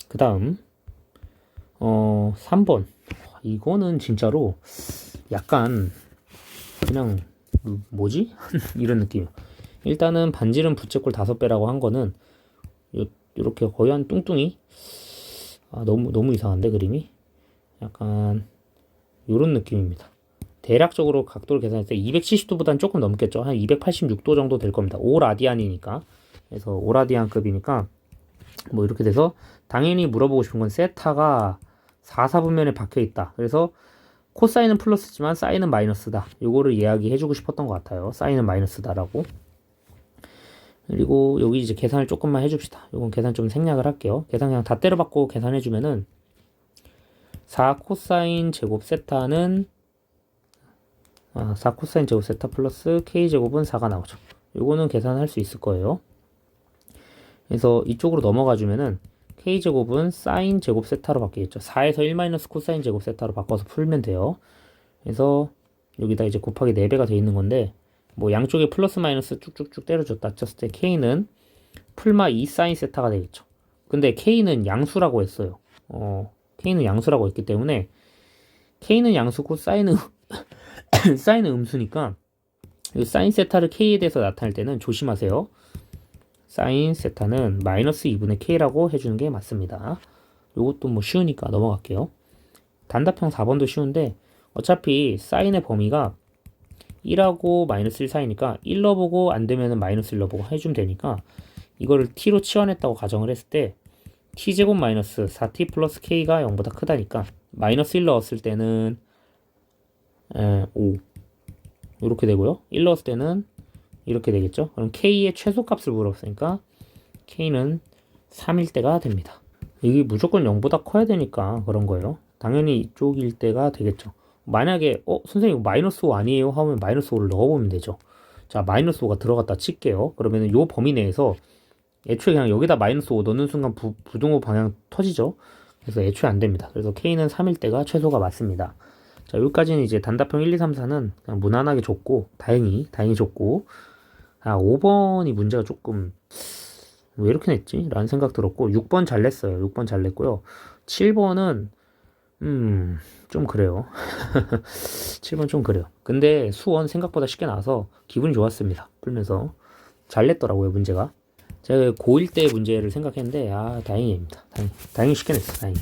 그 다음 3번 이거는 진짜로 약간 그냥 뭐지? 이런 느낌. 일단은 반지름 부채꼴 5배라고 한 거는 이렇게 거의 한 뚱뚱이 너무 이상한데 그림이 약간 요런 느낌입니다. 대략적으로 각도를 계산했을 때 270도보다는 조금 넘겠죠. 한 286도 정도 될 겁니다. 5라디안이니까. 그래서 5라디안급이니까 뭐 이렇게 돼서 당연히 물어보고 싶은 건 세타가 4사분면에 박혀 있다. 그래서 코사인은 플러스지만 사인은 마이너스다. 요거를 이야기해 주고 싶었던 것 같아요. 사인은 마이너스다라고. 그리고 여기 이제 계산을 조금만 해줍시다. 요건 계산 좀 생략을 할게요. 계산 그냥 다 때려박고 계산해주면은 4 코사인 제곱 세타는 4 코사인 제곱 세타 플러스 k제곱은 4가 나오죠. 요거는 계산할 수 있을 거예요. 그래서 이쪽으로 넘어가 주면은 k제곱은 사인 제곱 세타로 바뀌겠죠. 4에서 1 마이너스 코사인 제곱 세타로 바꿔서 풀면 돼요. 그래서 여기다 이제 곱하기 4배가 돼 있는 건데 뭐 양쪽에 플러스 마이너스 쭉쭉쭉 때려줬다 쳤을 때 k는 풀마 2 사인 세타가 되겠죠. 근데 k는 양수라고 했어요. k는 양수라고 했기 때문에 k는 양수고 사인은 사인은 음수니까 이 사인 세타를 k에 대해서 나타낼 때는 조심하세요. 사인 세타는 마이너스 2분의 k라고 해주는 게 맞습니다. 요것도 뭐 쉬우니까 넘어갈게요. 단답형 4번도 쉬운데 어차피 사인의 범위가 1하고 마이너스 1 사이니까 1 넣어보고 안되면 마이너스 1 넣어보고 해주면 되니까 이거를 t로 치환했다고 가정을 했을 때 t제곱 마이너스 4t 플러스 k가 0보다 크다니까 마이너스 1 넣었을 때는 5 이렇게 되고요. 1 넣었을 때는 이렇게 되겠죠. 그럼 k의 최소값을 물었으니까 k는 3일 때가 됩니다. 이게 무조건 0보다 커야 되니까 그런 거예요. 당연히 이쪽일 때가 되겠죠. 만약에 선생님 마이너스 5 아니에요 하면 마이너스 5를 넣어보면 되죠. 자 마이너스 5가 들어갔다 칠게요. 그러면은 요 범위 내에서 애초에 그냥 여기다 마이너스 5 넣는 순간 부등호 방향 터지죠. 그래서 애초에 안 됩니다. 그래서 K는 3일 때가 최소가 맞습니다. 자, 여기까지는 이제 단답형 1, 2, 3, 4는 그냥 무난하게 줬고, 다행히 줬고, 5번이 문제가 조금, 왜 이렇게 냈지? 라는 생각 들었고, 6번 잘 냈어요. 6번 잘 냈고요. 7번은, 좀 그래요. 7번 좀 그래요. 근데 수원 생각보다 쉽게 나와서 기분이 좋았습니다. 풀면서. 잘 냈더라고요, 문제가. 제가 고1 때 문제를 생각했는데, 다행입니다. 다행히 쉽게 냈어요, 다행히.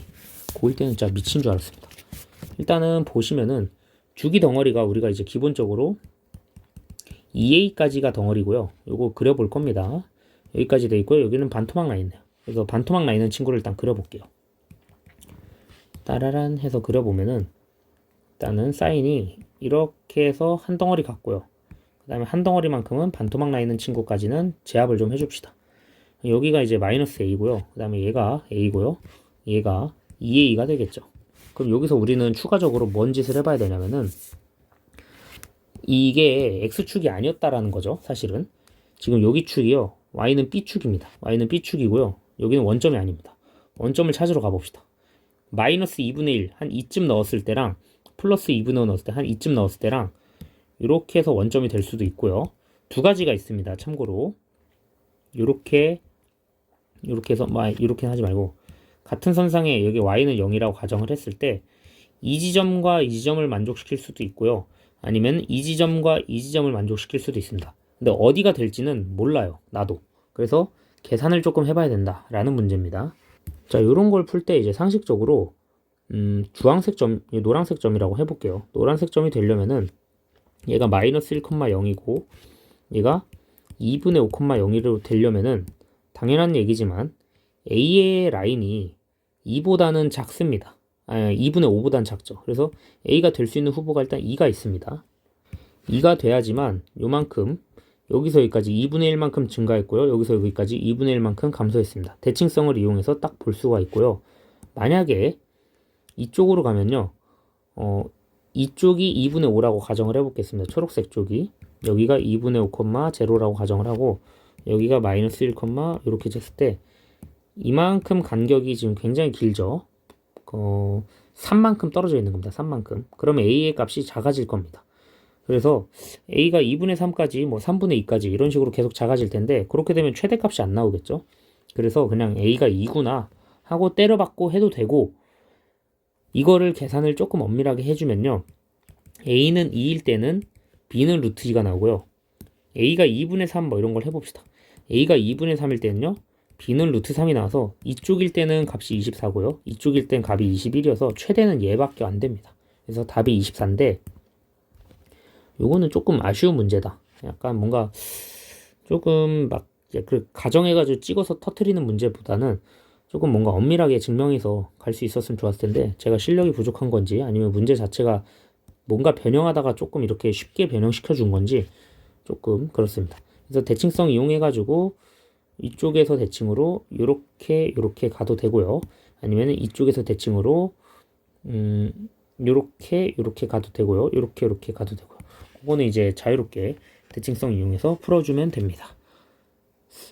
고1 때는 진짜 미친 줄 알았습니다. 일단은 보시면은, 주기 덩어리가 우리가 이제 기본적으로 2A까지가 덩어리고요. 요거 그려볼 겁니다. 여기까지 돼 있고요. 여기는 반토막 라인이에요. 그래서 반토막 라인은 친구를 일단 그려볼게요. 따라란 해서 그려보면은, 일단은 사인이 이렇게 해서 한 덩어리 같고요. 그 다음에 한 덩어리만큼은 반토막 나 있는 친구까지는 제압을 좀 해줍시다. 여기가 이제 마이너스 A고요. 그 다음에 얘가 A고요. 얘가 2A가 되겠죠. 그럼 여기서 우리는 추가적으로 뭔 짓을 해봐야 되냐면은 이게 X축이 아니었다라는 거죠. 사실은. 지금 여기 축이요. Y는 B축입니다. Y는 B축이고요. 여기는 원점이 아닙니다. 원점을 찾으러 가봅시다. 마이너스 2분의 1, 한 2쯤 넣었을 때랑 플러스 2분의 5 넣었을 때 한 2쯤 넣었을 때랑 이렇게 해서 원점이 될 수도 있고요. 두 가지가 있습니다. 참고로 이렇게 해서 이렇게 하지 말고 같은 선상에 여기 y는 0이라고 가정을 했을 때 이 지점과 이 지점을 만족시킬 수도 있고요. 아니면 이 지점과 이 지점을 만족시킬 수도 있습니다. 근데 어디가 될지는 몰라요. 나도. 그래서 계산을 조금 해봐야 된다라는 문제입니다. 자, 이런 걸 풀 때 이제 상식적으로 주황색 점, 노란색 점이라고 해볼게요. 노란색 점이 되려면은 얘가 마이너스 1,0이고 얘가 2분의 5,0로 되려면은 당연한 얘기지만 A의 라인이 2보다는 작습니다. 2분의 5보다는 작죠. 그래서 A가 될 수 있는 후보가 일단 2가 있습니다. 2가 돼야지만 요만큼 여기서 여기까지 2분의 1만큼 증가했고요. 여기서 여기까지 2분의 1만큼 감소했습니다. 대칭성을 이용해서 딱 볼 수가 있고요. 만약에 이쪽으로 가면요. 이쪽이 2분의 5라고 가정을 해보겠습니다. 초록색 쪽이. 여기가 2분의 5, 0라고 가정을 하고 여기가 마이너스 1, 이렇게 했을 때 이만큼 간격이 지금 굉장히 길죠. 3만큼 떨어져 있는 겁니다. 3만큼. 그러면 A의 값이 작아질 겁니다. 그래서 A가 2분의 3까지 뭐 3분의 2까지 이런 식으로 계속 작아질 텐데 그렇게 되면 최대값이 안 나오겠죠. 그래서 그냥 A가 2구나 하고 때려박고 해도 되고 이거를 계산을 조금 엄밀하게 해주면요. A는 2일 때는 B는 루트 2가 나오고요. A가 2분의 3 뭐 이런 걸 해봅시다. A가 2분의 3일 때는요. B는 루트 3이 나와서 이쪽일 때는 값이 24고요. 이쪽일 땐 값이 21이어서 최대는 얘밖에 안 됩니다. 그래서 답이 24인데 요거는 조금 아쉬운 문제다. 약간 뭔가 조금 막 그 가정해가지고 찍어서 터트리는 문제보다는 조금 뭔가 엄밀하게 증명해서 갈 수 있었으면 좋았을 텐데 제가 실력이 부족한 건지 아니면 문제 자체가 뭔가 변형하다가 조금 이렇게 쉽게 변형시켜 준 건지 조금 그렇습니다. 그래서 대칭성 이용해가지고 이쪽에서 대칭으로 요렇게 가도 되고요. 아니면 이쪽에서 대칭으로 요렇게 가도 되고요. 요렇게 가도 되고요. 그거는 이제 자유롭게 대칭성 이용해서 풀어주면 됩니다.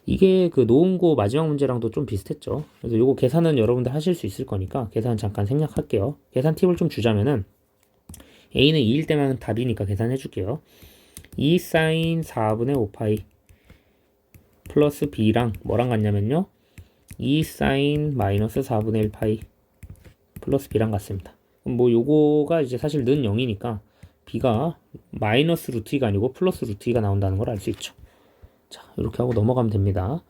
이게 그 노은고 마지막 문제랑도 좀 비슷했죠. 그래서 요거 계산은 여러분들 하실 수 있을 거니까 계산 잠깐 생략할게요. 계산 팁을 좀 주자면은 A는 2일 때만 답이니까 계산해 줄게요. 2 사인 4분의 5파이 플러스 B랑 뭐랑 같냐면요. 2 사인 마이너스 4분의 1파이 플러스 B랑 같습니다. 그럼 뭐 요거가 이제 사실 는 0이니까 B가 마이너스 루트 2가 아니고 플러스 루트 2가 나온다는 걸 알 수 있죠. 자, 이렇게 하고 넘어가면 됩니다.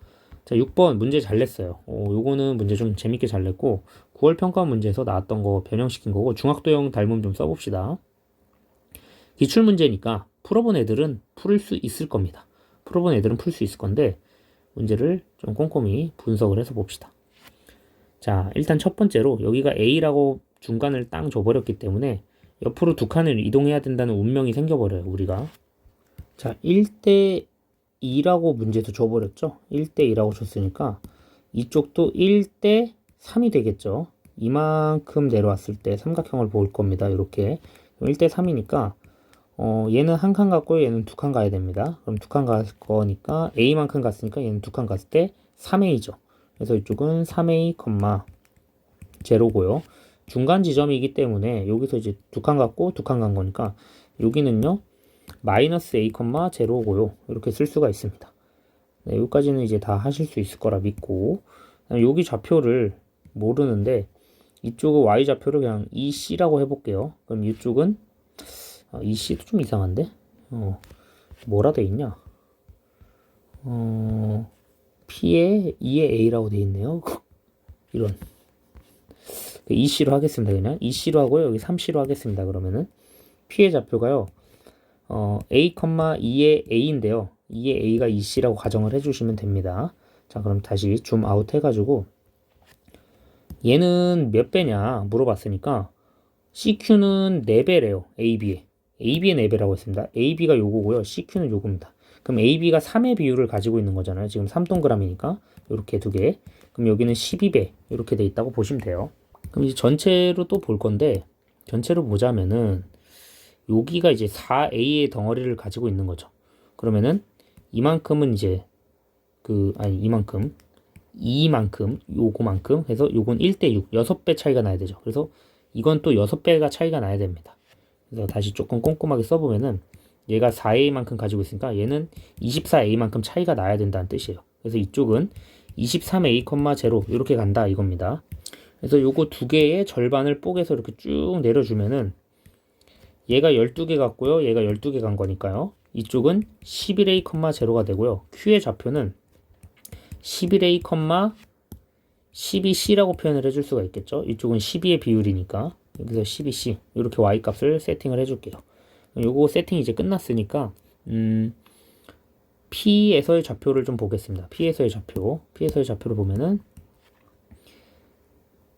자, 6번 문제 잘 냈어요. 요거는 문제 좀 재밌게 잘 냈고 9월 평가 문제에서 나왔던 거 변형시킨 거고 중학도형 닮음 좀 써봅시다. 기출 문제니까 풀어본 애들은 풀 수 있을 겁니다. 풀어본 애들은 풀 수 있을 건데 문제를 좀 꼼꼼히 분석을 해서 봅시다. 자, 일단 첫 번째로 여기가 A라고 중간을 땅 줘버렸기 때문에 옆으로 두 칸을 이동해야 된다는 운명이 생겨버려요, 우리가. 자, 1대 2라고 문제도 줘버렸죠. 1대 2라고 줬으니까 이쪽도 1대 3이 되겠죠. 이만큼 내려왔을 때 삼각형을 볼 겁니다. 이렇게 1대 3이니까 얘는 한 칸 갔고요. 얘는 두 칸 가야 됩니다. 그럼 두 칸 갈 거니까 A만큼 갔으니까 얘는 두 칸 갔을 때 3A죠. 그래서 이쪽은 3A, 제로고요. 중간 지점이기 때문에 여기서 이제 두 칸 갖고 두 칸 간 거니까 여기는요 마이너스 a, 제로고요. 이렇게 쓸 수가 있습니다. 네, 여기까지는 이제 다 하실 수 있을 거라 믿고 여기 좌표를 모르는데 이쪽은 y좌표를 그냥 EC라고 해볼게요. 그럼 이쪽은 EC도 좀 이상한데 뭐라 돼 있냐 P에 2에 A라고 돼 있네요. 이런 EC로 하겠습니다. 그냥 EC로 하고요. 여기 3C로 하겠습니다. 그러면은 P의 좌표가요 A, 2의 A인데요. 2의 A가 EC라고 가정을 해주시면 됩니다. 자, 그럼 다시 줌 아웃 해가지고 얘는 몇 배냐 물어봤으니까 CQ는 4배래요. AB에 4배라고 했습니다. AB가 요거고요. CQ는 요겁니다. 그럼 AB가 3의 비율을 가지고 있는 거잖아요. 지금 3동그라미니까 이렇게 두 개. 그럼 여기는 12배 이렇게 돼 있다고 보시면 돼요. 그럼 이제 전체로 또 볼 건데 전체로 보자면은 여기가 이제 4A의 덩어리를 가지고 있는 거죠. 그러면은 이만큼은 이제 이만큼 요거만큼 해서 요건 1대6 6배 차이가 나야 되죠. 그래서 이건 또 6배가 차이가 나야 됩니다. 그래서 다시 조금 꼼꼼하게 써보면은 얘가 4A만큼 가지고 있으니까 얘는 24A만큼 차이가 나야 된다는 뜻이에요. 그래서 이쪽은 23A, 0 이렇게 간다 이겁니다. 그래서 요거 두 개의 절반을 뽀개서 이렇게 쭉 내려주면은 얘가 12개 같고요. 얘가 12개 간 거니까요. 이쪽은 11A, 0가 되고요. Q의 좌표는 11A, 12C라고 표현을 해줄 수가 있겠죠. 이쪽은 12의 비율이니까 여기서 12C 이렇게 Y 값을 세팅을 해줄게요. 요거 세팅이 이제 끝났으니까 P에서의 좌표를 좀 보겠습니다. P에서의 좌표를 보면은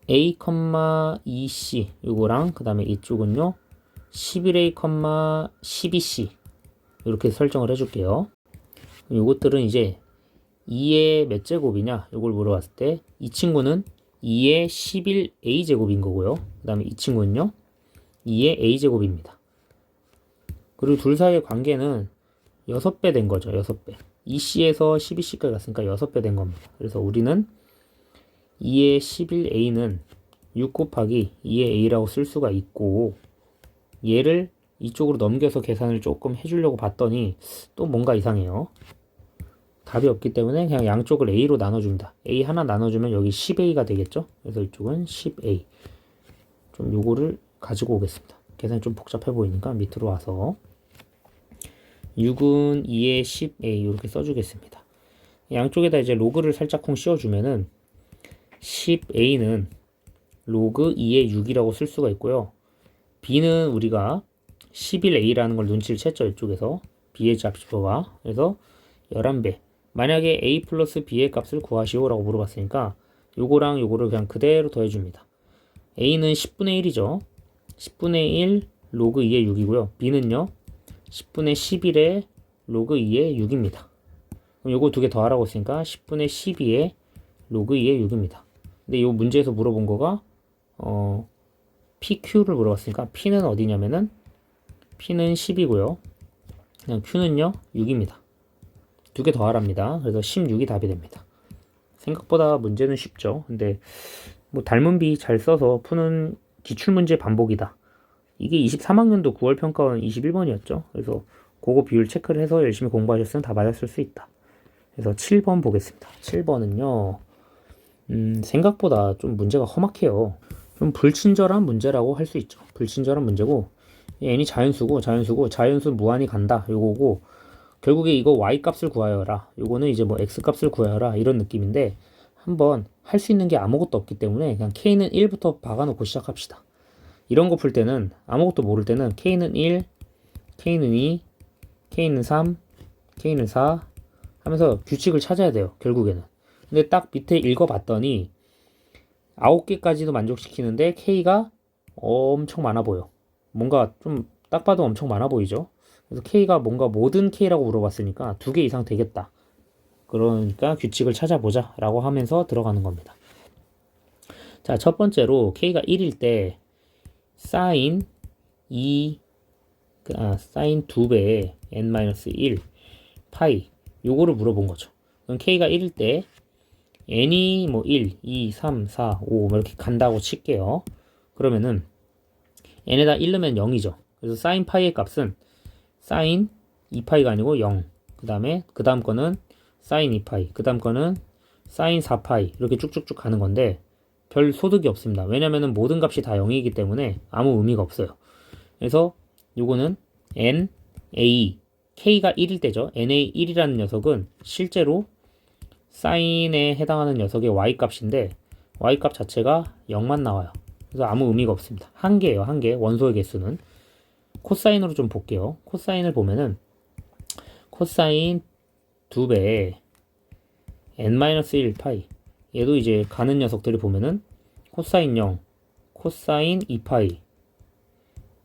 A, 2C 요거랑 그 다음에 이쪽은요 11A, 12C 이렇게 설정을 해줄게요. 요것들은 이제 2의 몇 제곱이냐 요걸 물어봤을 때 이 친구는 2의 11A 제곱인 거고요. 그 다음에 이 친구는요 2의 A 제곱입니다. 그리고 둘 사이의 관계는 6배 된 거죠. 6배. 2C에서 12C까지 갔으니까 6배 된 겁니다. 그래서 우리는 2의 11A는 6 곱하기 2의 A라고 쓸 수가 있고 얘를 이쪽으로 넘겨서 계산을 조금 해주려고 봤더니 또 뭔가 이상해요. 답이 없기 때문에 그냥 양쪽을 A로 나눠줍니다. A 하나 나눠주면 여기 10A가 되겠죠? 그래서 이쪽은 10A. 좀 요거를 가지고 오겠습니다. 계산이 좀 복잡해 보이니까 밑으로 와서 6은 2의 10A 이렇게 써주겠습니다. 양쪽에다 이제 로그를 살짝쿵 씌워주면은 10A는 로그 2의 6이라고 쓸 수가 있고요. B는 우리가 11A라는 걸 눈치를 챘죠. 이쪽에서 B의 좌표가. 그래서 11배. 만약에 A 플러스 B의 값을 구하시오 라고 물어봤으니까 요거랑 요거를 그냥 그대로 더해줍니다. A는 10분의 1이죠. 10분의 1 로그 2의 6이고요. B는요 10분의 11의 로그 2의 6입니다. 그럼 요거 두 개 더하라고 했으니까 10분의 12의 로그 2의 6입니다. 근데 요 문제에서 물어본 거가 PQ를 물어봤으니까 P는 어디냐면은 P는 10이고요. 그냥 Q는요 6입니다. 두 개 더하랍니다. 그래서 16이 답이 됩니다. 생각보다 문제는 쉽죠. 근데 뭐 닮은 비 잘 써서 푸는 기출문제 반복이다. 이게 23학년도 9월 평가원 21번이었죠. 그래서 그거 비율 체크를 해서 열심히 공부하셨으면 다 맞았을 수 있다. 그래서 7번 보겠습니다. 7번은요. 생각보다 좀 문제가 험악해요. 좀 불친절한 문제라고 할 수 있죠. 불친절한 문제고 n이 자연수고 자연수 무한히 간다 요거고 결국에 이거 y 값을 구하여라 요거는 이제 뭐 x 값을 구하여라 이런 느낌인데 한번 할 수 있는 게 아무것도 없기 때문에 그냥 k는 1부터 박아놓고 시작합시다. 이런 거 풀 때는 아무것도 모를 때는 k는 1, k는 2, k는 3, k는 4 하면서 규칙을 찾아야 돼요. 결국에는. 근데 딱 밑에 읽어봤더니 9개까지도 만족시키는데 k가 엄청 많아 보여. 뭔가 좀 딱 봐도 엄청 많아 보이죠. 그래서 k가 뭔가 모든 k라고 물어봤으니까 2개 이상 되겠다. 그러니까 규칙을 찾아보자 라고 하면서 들어가는 겁니다. 자, 첫 번째로 k가 1일 때 sin 2배의 n-1 파이 요거를 물어본 거죠. 그럼 k가 1일 때 n이 뭐 1, 2, 3, 4, 5 이렇게 간다고 칠게요. 그러면은 n에다 1 넣으면 0이죠. 그래서 sin 파이의 값은 sin 2파이가 아니고 0. 그 다음 거는 sin 2파이. 그 다음 거는 sin 4파이. 이렇게 쭉쭉쭉 가는 건데 별 소득이 없습니다. 왜냐면은 모든 값이 다 0이기 때문에 아무 의미가 없어요. 그래서 요거는 n, a, k가 1일 때죠. na1이라는 녀석은 실제로 사인에 해당하는 녀석의 y값인데 y값 자체가 0만 나와요. 그래서 아무 의미가 없습니다. 한 개예요. 한 개. 원소의 개수는. 코사인으로 좀 볼게요. 코사인을 보면은 코사인 2배에 n-1 파이. 얘도 이제 가는 녀석들을 보면은 코사인 0, 코사인 2파이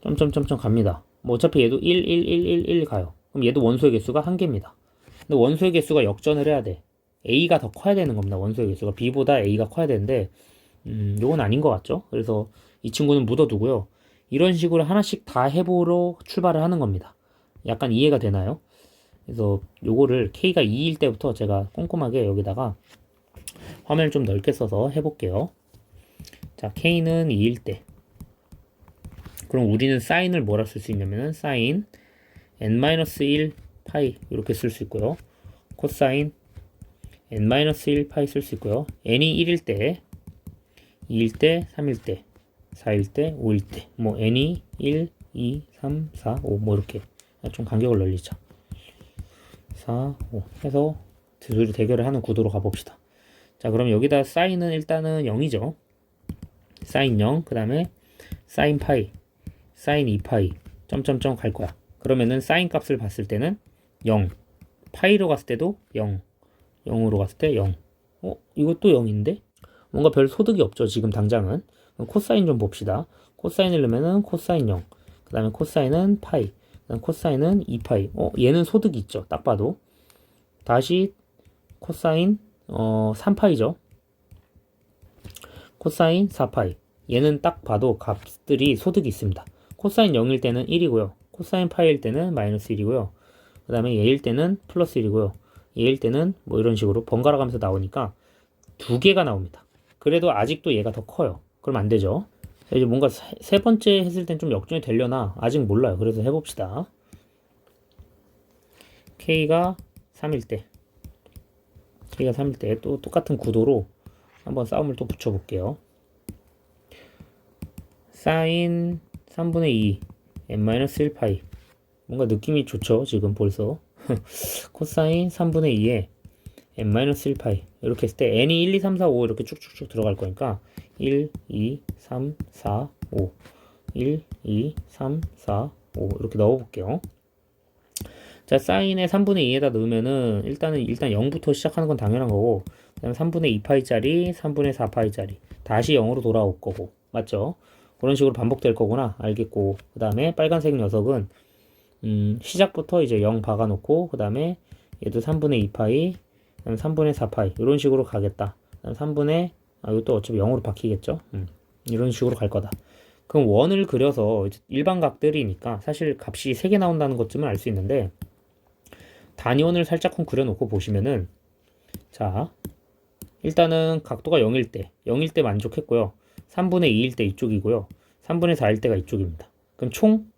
점점점점 갑니다. 뭐 어차피 얘도 1, 1, 1, 1, 1 가요. 그럼 얘도 원소의 개수가 한 개입니다. 근데 원소의 개수가 역전을 해야 돼. A가 더 커야 되는 겁니다. 원소의 개수가 B보다 A가 커야 되는데 요건 아닌 것 같죠? 그래서 이 친구는 묻어두고요. 이런 식으로 하나씩 다 해보러 출발을 하는 겁니다. 약간 이해가 되나요? 그래서 요거를 K가 2일 때부터 제가 꼼꼼하게 여기다가 화면을 좀 넓게 써서 해볼게요. 자, K는 2일 때. 그럼 우리는 사인을 뭐라 쓸 수 있냐면은 사인 n-1 파이 이렇게 쓸 수 있고요. 코사인 n-1 파이 쓸 수 있고요. n이 1일 때, 2일 때, 3일 때, 4일 때, 5일 때, 뭐 n이 1, 2, 3, 4, 5 뭐 이렇게 좀 간격을 넓리자. 4, 5 해서 둘이 대결을 하는 구도로 가봅시다. 자, 그럼 여기다 사인은 일단은 0이죠. 사인 0, 그 다음에 사인 파이, 사인 2파이, 점점점 갈 거야. 그러면은 사인 값을 봤을 때는 0, 파이로 갔을 때도 0, 0으로 갔을 때 0. 이것도 0인데? 뭔가 별 소득이 없죠, 지금 당장은. 코사인 좀 봅시다. 코사인을 넣으면은 코사인 0, 그 다음에 코사인은 파이, 그 다음 코사인은 2파이. 얘는 소득이 있죠, 딱 봐도. 다시 코사인 3파이죠. 코사인 4파이. 얘는 딱 봐도 값들이 소득이 있습니다. 코사인 0일 때는 1이고요. 코사인 파이일 때는 마이너스 1이고요. 그 다음에 얘일 때는 플러스 1이고요. 얘일 때는 뭐 이런 식으로 번갈아 가면서 나오니까 두 개가 나옵니다. 그래도 아직도 얘가 더 커요. 그럼 안 되죠. 자, 이제 뭔가 세 번째 했을 땐 좀 역전이 되려나 아직 몰라요. 그래서 해봅시다. K가 3일 때, K가 3일 때 또 똑같은 구도로 한번 싸움을 또 붙여볼게요. 사인 3분의 2 n-1 파이. 뭔가 느낌이 좋죠, 지금 벌써. 코사인 3분의 2에 n-1 파이. 이렇게 했을 때 n이 1, 2, 3, 4, 5 이렇게 쭉쭉쭉 들어갈 거니까 1, 2, 3, 4, 5 1, 2, 3, 4, 5 이렇게 넣어볼게요. 자, 사인에 3분의 2에다 넣으면은 일단 0부터 시작하는 건 당연한 거고, 그 다음에 3분의 2파이짜리, 3분의 4파이짜리 다시 0으로 돌아올 거고, 맞죠? 그런 식으로 반복될 거구나 알겠고, 그 다음에 빨간색 녀석은 시작부터 이제 0 박아놓고, 그 다음에 얘도 3분의 2파이, 그 다음에 3분의 4파이 이런 식으로 가겠다. 그 다음에 3분의 이것도 어차피 0으로 바뀌겠죠. 이런 식으로 갈 거다. 그럼 원을 그려서 일반각들이니까 사실 값이 3개 나온다는 것쯤은 알 수 있는데, 단위원을 살짝쿵 그려놓고 보시면은, 자, 일단은 각도가 0일 때 만족했고요. 3분의 2일 때 이쪽이고요. 3분의 4일 때가 이쪽입니다. 그럼 총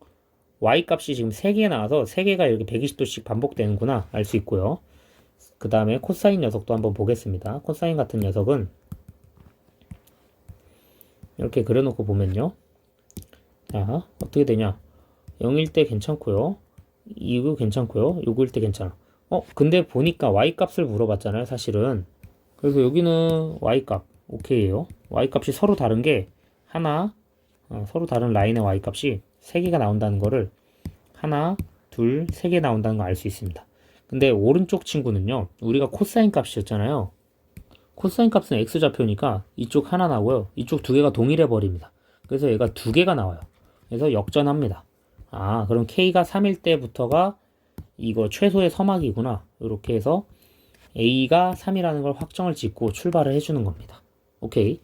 y값이 지금 3개 나와서 3개가 이렇게 120도씩 반복되는구나 알 수 있고요. 그 다음에 코사인 녀석도 한번 보겠습니다. 코사인 같은 녀석은 이렇게 그려놓고 보면요. 자, 어떻게 되냐. 0일 때 괜찮고요. 2구 괜찮고요. 6일 때 괜찮아. 근데 보니까 y값을 물어봤잖아요, 사실은. 그래서 여기는 y값 오케이예요. y값이 서로 다른 게 하나, 서로 다른 라인의 y값이 3개가 나온다는 거를 하나, 둘, 3개 나온다는 거 알 수 있습니다. 근데 오른쪽 친구는요, 우리가 코사인 값이었잖아요. 코사인 값은 x좌표니까 이쪽 하나 나오고요. 이쪽 2개가 동일해 버립니다. 그래서 얘가 2개가 나와요. 그래서 역전합니다. 그럼 K가 3일 때부터가 이거 최소의 서막이구나. 이렇게 해서 A가 3이라는 걸 확정을 짓고 출발을 해주는 겁니다. 오케이.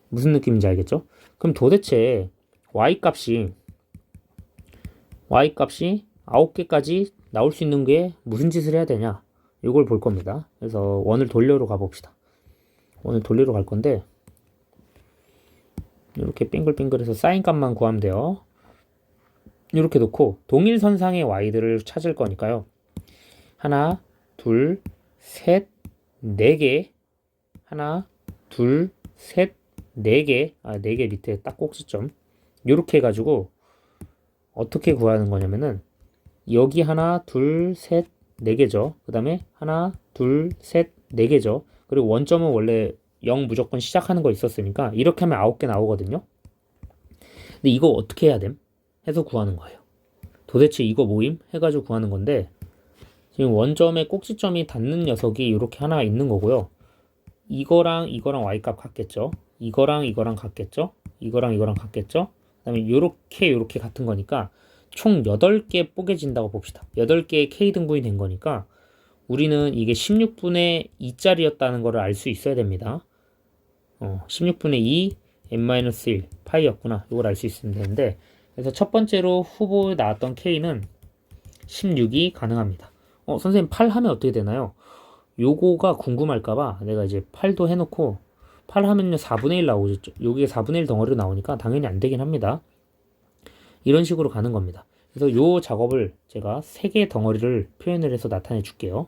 무슨 느낌인지 알겠죠? 그럼 도대체 Y값이 9개까지 나올 수 있는 게 무슨 짓을 해야 되냐? 이걸 볼 겁니다. 그래서 원을 돌려로 가봅시다. 오늘 돌리러 갈 건데 이렇게 빙글빙글해서 사인 값만 구하면 돼요. 이렇게 놓고 동일선상의 y들을 찾을 거니까요. 하나, 둘, 셋, 네 개. 하나, 둘, 셋, 네 개. 네 개 밑에 딱 꼭지점. 이렇게 해가지고 어떻게 구하는 거냐면은 여기 하나, 둘, 셋, 네 개죠. 그 다음에 하나, 둘, 셋, 네 개죠. 그리고 원점은 원래 0 무조건 시작하는 거 있었으니까 이렇게 하면 9개 나오거든요. 근데 이거 어떻게 해야 됨? 해서 구하는 거예요. 도대체 이거 뭐임? 해가지고 구하는 건데 지금 원점에 꼭지점이 닿는 녀석이 이렇게 하나 있는 거고요. 이거랑 y값 같겠죠. 이거랑 같겠죠. 이거랑 같겠죠. 그 다음에 요렇게 같은 거니까 총 8개 뽀개진다고 봅시다. 8개의 K등분이 된 거니까 우리는 이게 16분의 2짜리였다는 거를 알 수 있어야 됩니다. 16분의 2 n-1 파이였구나. 이걸 알 수 있으면 되는데 그래서 첫 번째로 후보에 나왔던 K는 16이 가능합니다. 선생님 8 하면 어떻게 되나요? 요거가 궁금할까봐 내가 이제 8도 해놓고 8 하면요 4분의 1 나오죠. 여기에 4분의 1 덩어리로 나오니까 당연히 안 되긴 합니다. 이런 식으로 가는 겁니다. 그래서 요 작업을 제가 3개의 덩어리를 표현을 해서 나타내 줄게요.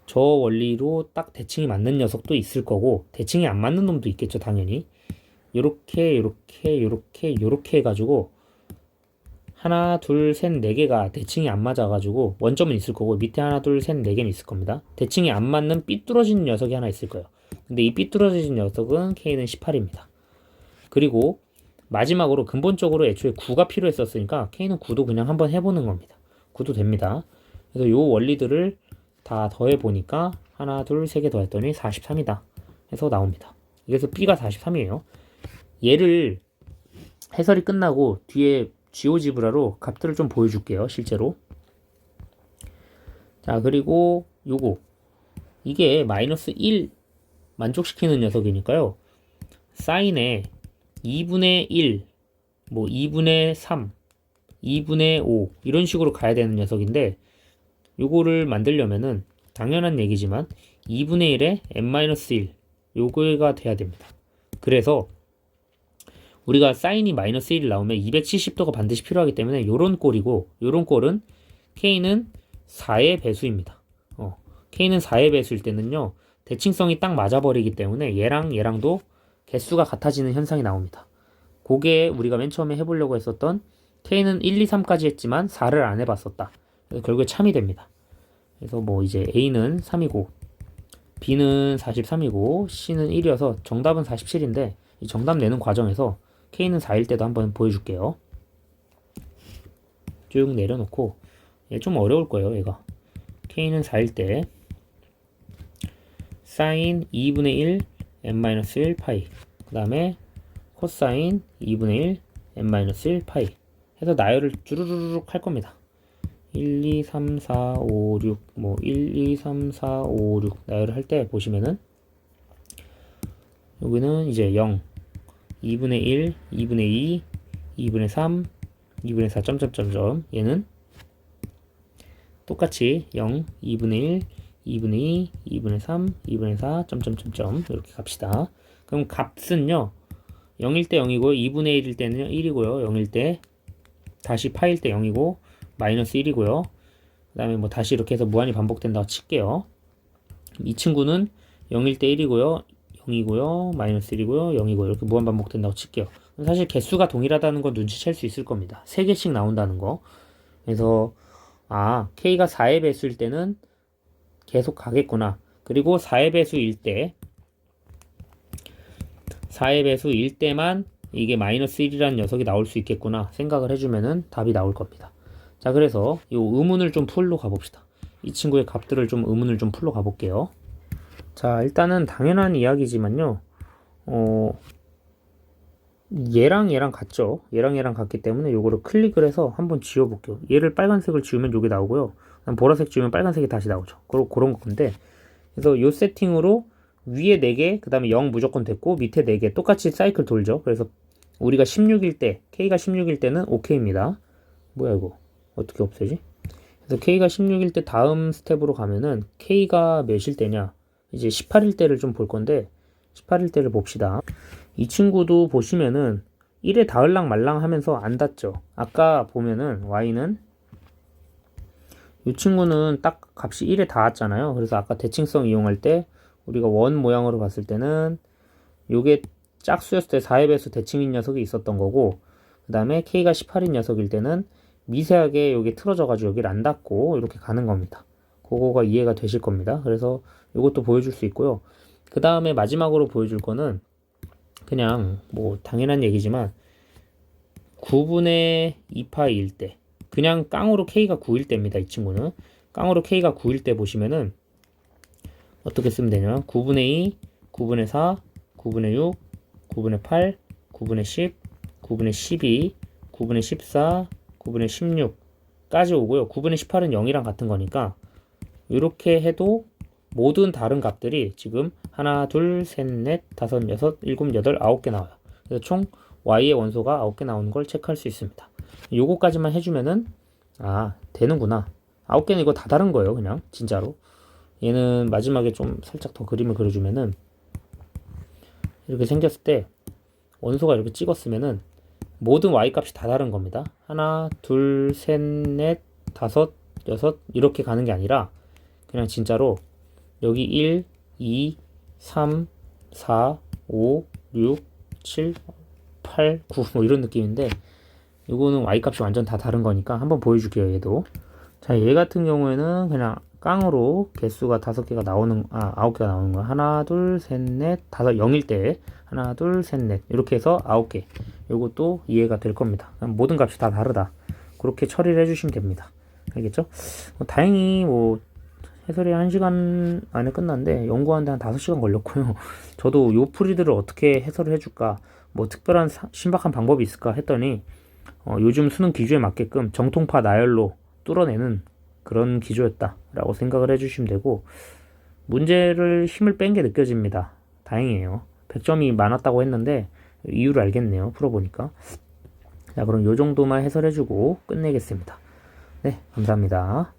저 원리로 딱 대칭이 맞는 녀석도 있을 거고 대칭이 안 맞는 놈도 있겠죠 당연히. 요렇게 해가지고 하나 둘 셋 네 개가 대칭이 안 맞아가지고 원점은 있을 거고 밑에 하나 둘 셋 네 개는 있을 겁니다. 대칭이 안 맞는 삐뚤어진 녀석이 하나 있을 거예요. 근데 이 삐뚤어진 녀석은 K는 18입니다. 그리고 마지막으로 근본적으로 애초에 9가 필요했었으니까 K는 9도 그냥 한번 해보는 겁니다. 9도 됩니다. 그래서 요 원리들을 다 더해보니까 하나 둘 세 개 더했더니 43이다 해서 나옵니다. 그래서 B가 43이에요. 얘를 해설이 끝나고 뒤에 지오지브라로 값들을 좀 보여줄게요. 실제로. 자, 그리고 요거 이게 마이너스 1 만족시키는 녀석이니까요. 사인에 2분의 1, 뭐 2분의 3, 2분의 5 이런 식으로 가야 되는 녀석인데 요거를 만들려면은 당연한 얘기지만 2분의 1에 n-1 요거가 돼야 됩니다. 그래서 우리가 사인이 마이너스 1이 나오면 270도가 반드시 필요하기 때문에 요런 꼴이고 요런 꼴은 K는 4의 배수입니다. K는 4의 배수일 때는요 대칭성이 딱 맞아버리기 때문에 얘랑도 개수가 같아지는 현상이 나옵니다. 그게 우리가 맨 처음에 해보려고 했었던 K는 1, 2, 3까지 했지만 4를 안 해봤었다. 그래서 결국에 참이 됩니다. 그래서 뭐 이제 A는 3이고 B는 43이고 C는 1이어서 정답은 47인데 이 정답 내는 과정에서 K는 4일 때도 한번 보여줄게요. 쭉 내려놓고 얘 좀 어려울 거예요. 얘가 K는 4일 때 사인 2분의 1 n-1 파이 그 다음에 코사인 2분의 1 n-1 파이 해서 나열을 주르륵 할 겁니다. 1, 2, 3, 4, 5, 6 뭐 1, 2, 3, 4, 5, 6 나열을 할 때 보시면은 여기는 이제 0 2분의 1, 2분의 2, 2분의 3, 2분의 4 점점점점 얘는 똑같이 0, 2분의 1, 2분의 2, 2분의 3, 2분의 4 점점점점 이렇게 갑시다. 그럼 값은요 0일 때 0이고 2분의 1일 때는 1이고요 0일 때 다시 파일 때 0이고 마이너스 1이고요 그 다음에 뭐 다시 이렇게 해서 무한히 반복된다고 칠게요. 이 친구는 0일 때 1이고요 0이고요 마이너스 1이고요 0이고요 이렇게 무한 반복된다고 칠게요. 사실 개수가 동일하다는 건 눈치챌 수 있을 겁니다. 3개씩 나온다는 거. 그래서 K가 4의 배수일 때는 계속 가겠구나. 그리고 4의 배수일 때만 이게 마이너스 1이라는 녀석이 나올 수 있겠구나 생각을 해주면은 답이 나올 겁니다. 자, 그래서 이 의문을 좀 풀러 가봅시다. 이 친구의 값들을 좀 의문을 좀 풀러 가볼게요. 자, 일단은 당연한 이야기지만요. 얘랑 같죠. 얘랑 같기 때문에 요거를 클릭을 해서 한번 지워볼게요. 얘를 빨간색을 지우면 요게 나오고요. 보라색 지우면 빨간색이 다시 나오죠. 그런 건데 그래서 요 세팅으로 위에 4개 그 다음에 0 무조건 됐고 밑에 4개 똑같이 사이클 돌죠. 그래서 우리가 16일 때 K가 16일 때는 OK입니다. 뭐야 이거 어떻게 없애지? 그래서 K가 16일 때 다음 스텝으로 가면은 K가 몇일 때냐? 이제 18일 때를 좀 볼 건데 18일 때를 봅시다. 이 친구도 보시면은 1에 닿을랑 말랑 하면서 안 닿죠. 아까 보면은 Y는 이 친구는 딱 값이 1에 닿았잖아요. 그래서 아까 대칭성 이용할 때 우리가 원 모양으로 봤을 때는 요게 짝수였을 때 4의 배수 대칭인 녀석이 있었던 거고, 그 다음에 K가 18인 녀석일 때는 미세하게 여기 틀어져가지고 여기를 안 닿고 이렇게 가는 겁니다. 그거가 이해가 되실 겁니다. 그래서 이것도 보여줄 수 있고요. 그 다음에 마지막으로 보여줄 거는 그냥 뭐 당연한 얘기지만 9분의 2파이일 때, 그냥 깡으로 K가 9일 때입니다. 이 친구는 깡으로 K가 9일 때 보시면은 어떻게 쓰면 되냐? 9분의 2, 9분의 4, 9분의 6, 9분의 8, 9분의 10, 9분의 12, 9분의 14, 9분의 16까지 오고요. 9분의 18은 0이랑 같은 거니까 이렇게 해도 모든 다른 값들이 지금 하나, 둘, 셋, 넷, 다섯, 여섯, 일곱, 여덟, 9개 나와요. 그래서 총 Y의 원소가 9개 나오는 걸 체크할 수 있습니다. 요거까지만 해주면은 되는구나. 9개는 이거 다 다른 거예요. 그냥 진짜로. 얘는 마지막에 좀 살짝 더 그림을 그려주면은 이렇게 생겼을 때 원소가 이렇게 찍었으면은 모든 y 값이 다 다른 겁니다. 하나, 둘, 셋, 넷, 다섯, 여섯 이렇게 가는 게 아니라 그냥 진짜로 여기 1, 2, 3, 4, 5, 6, 7, 8, 9 뭐 이런 느낌인데 이거는 y 값이 완전 다 다른 거니까 한번 보여줄게요. 얘도. 자, 얘 같은 경우에는 그냥 깡으로 개수가 5개가 나오는, 9개가 나오는 거야. 하나, 둘, 셋, 넷, 다섯, 0일 때. 하나, 둘, 셋, 넷. 이렇게 해서 9개. 요것도 이해가 될 겁니다. 모든 값이 다 다르다. 그렇게 처리를 해주시면 됩니다. 알겠죠? 다행히 해설이 1시간 안에 끝났는데, 연구하는데 한 5시간 걸렸고요. 저도 요 풀이들을 어떻게 해설을 해줄까, 특별한 신박한 방법이 있을까 했더니, 요즘 수능 기조에 맞게끔 정통파 나열로 뚫어내는 그런 기조였다라고 생각을 해주시면 되고, 문제를 힘을 뺀 게 느껴집니다. 다행이에요. 100점이 많았다고 했는데 이유를 알겠네요. 풀어보니까. 자, 그럼 요 정도만 해설해주고 끝내겠습니다. 네, 감사합니다.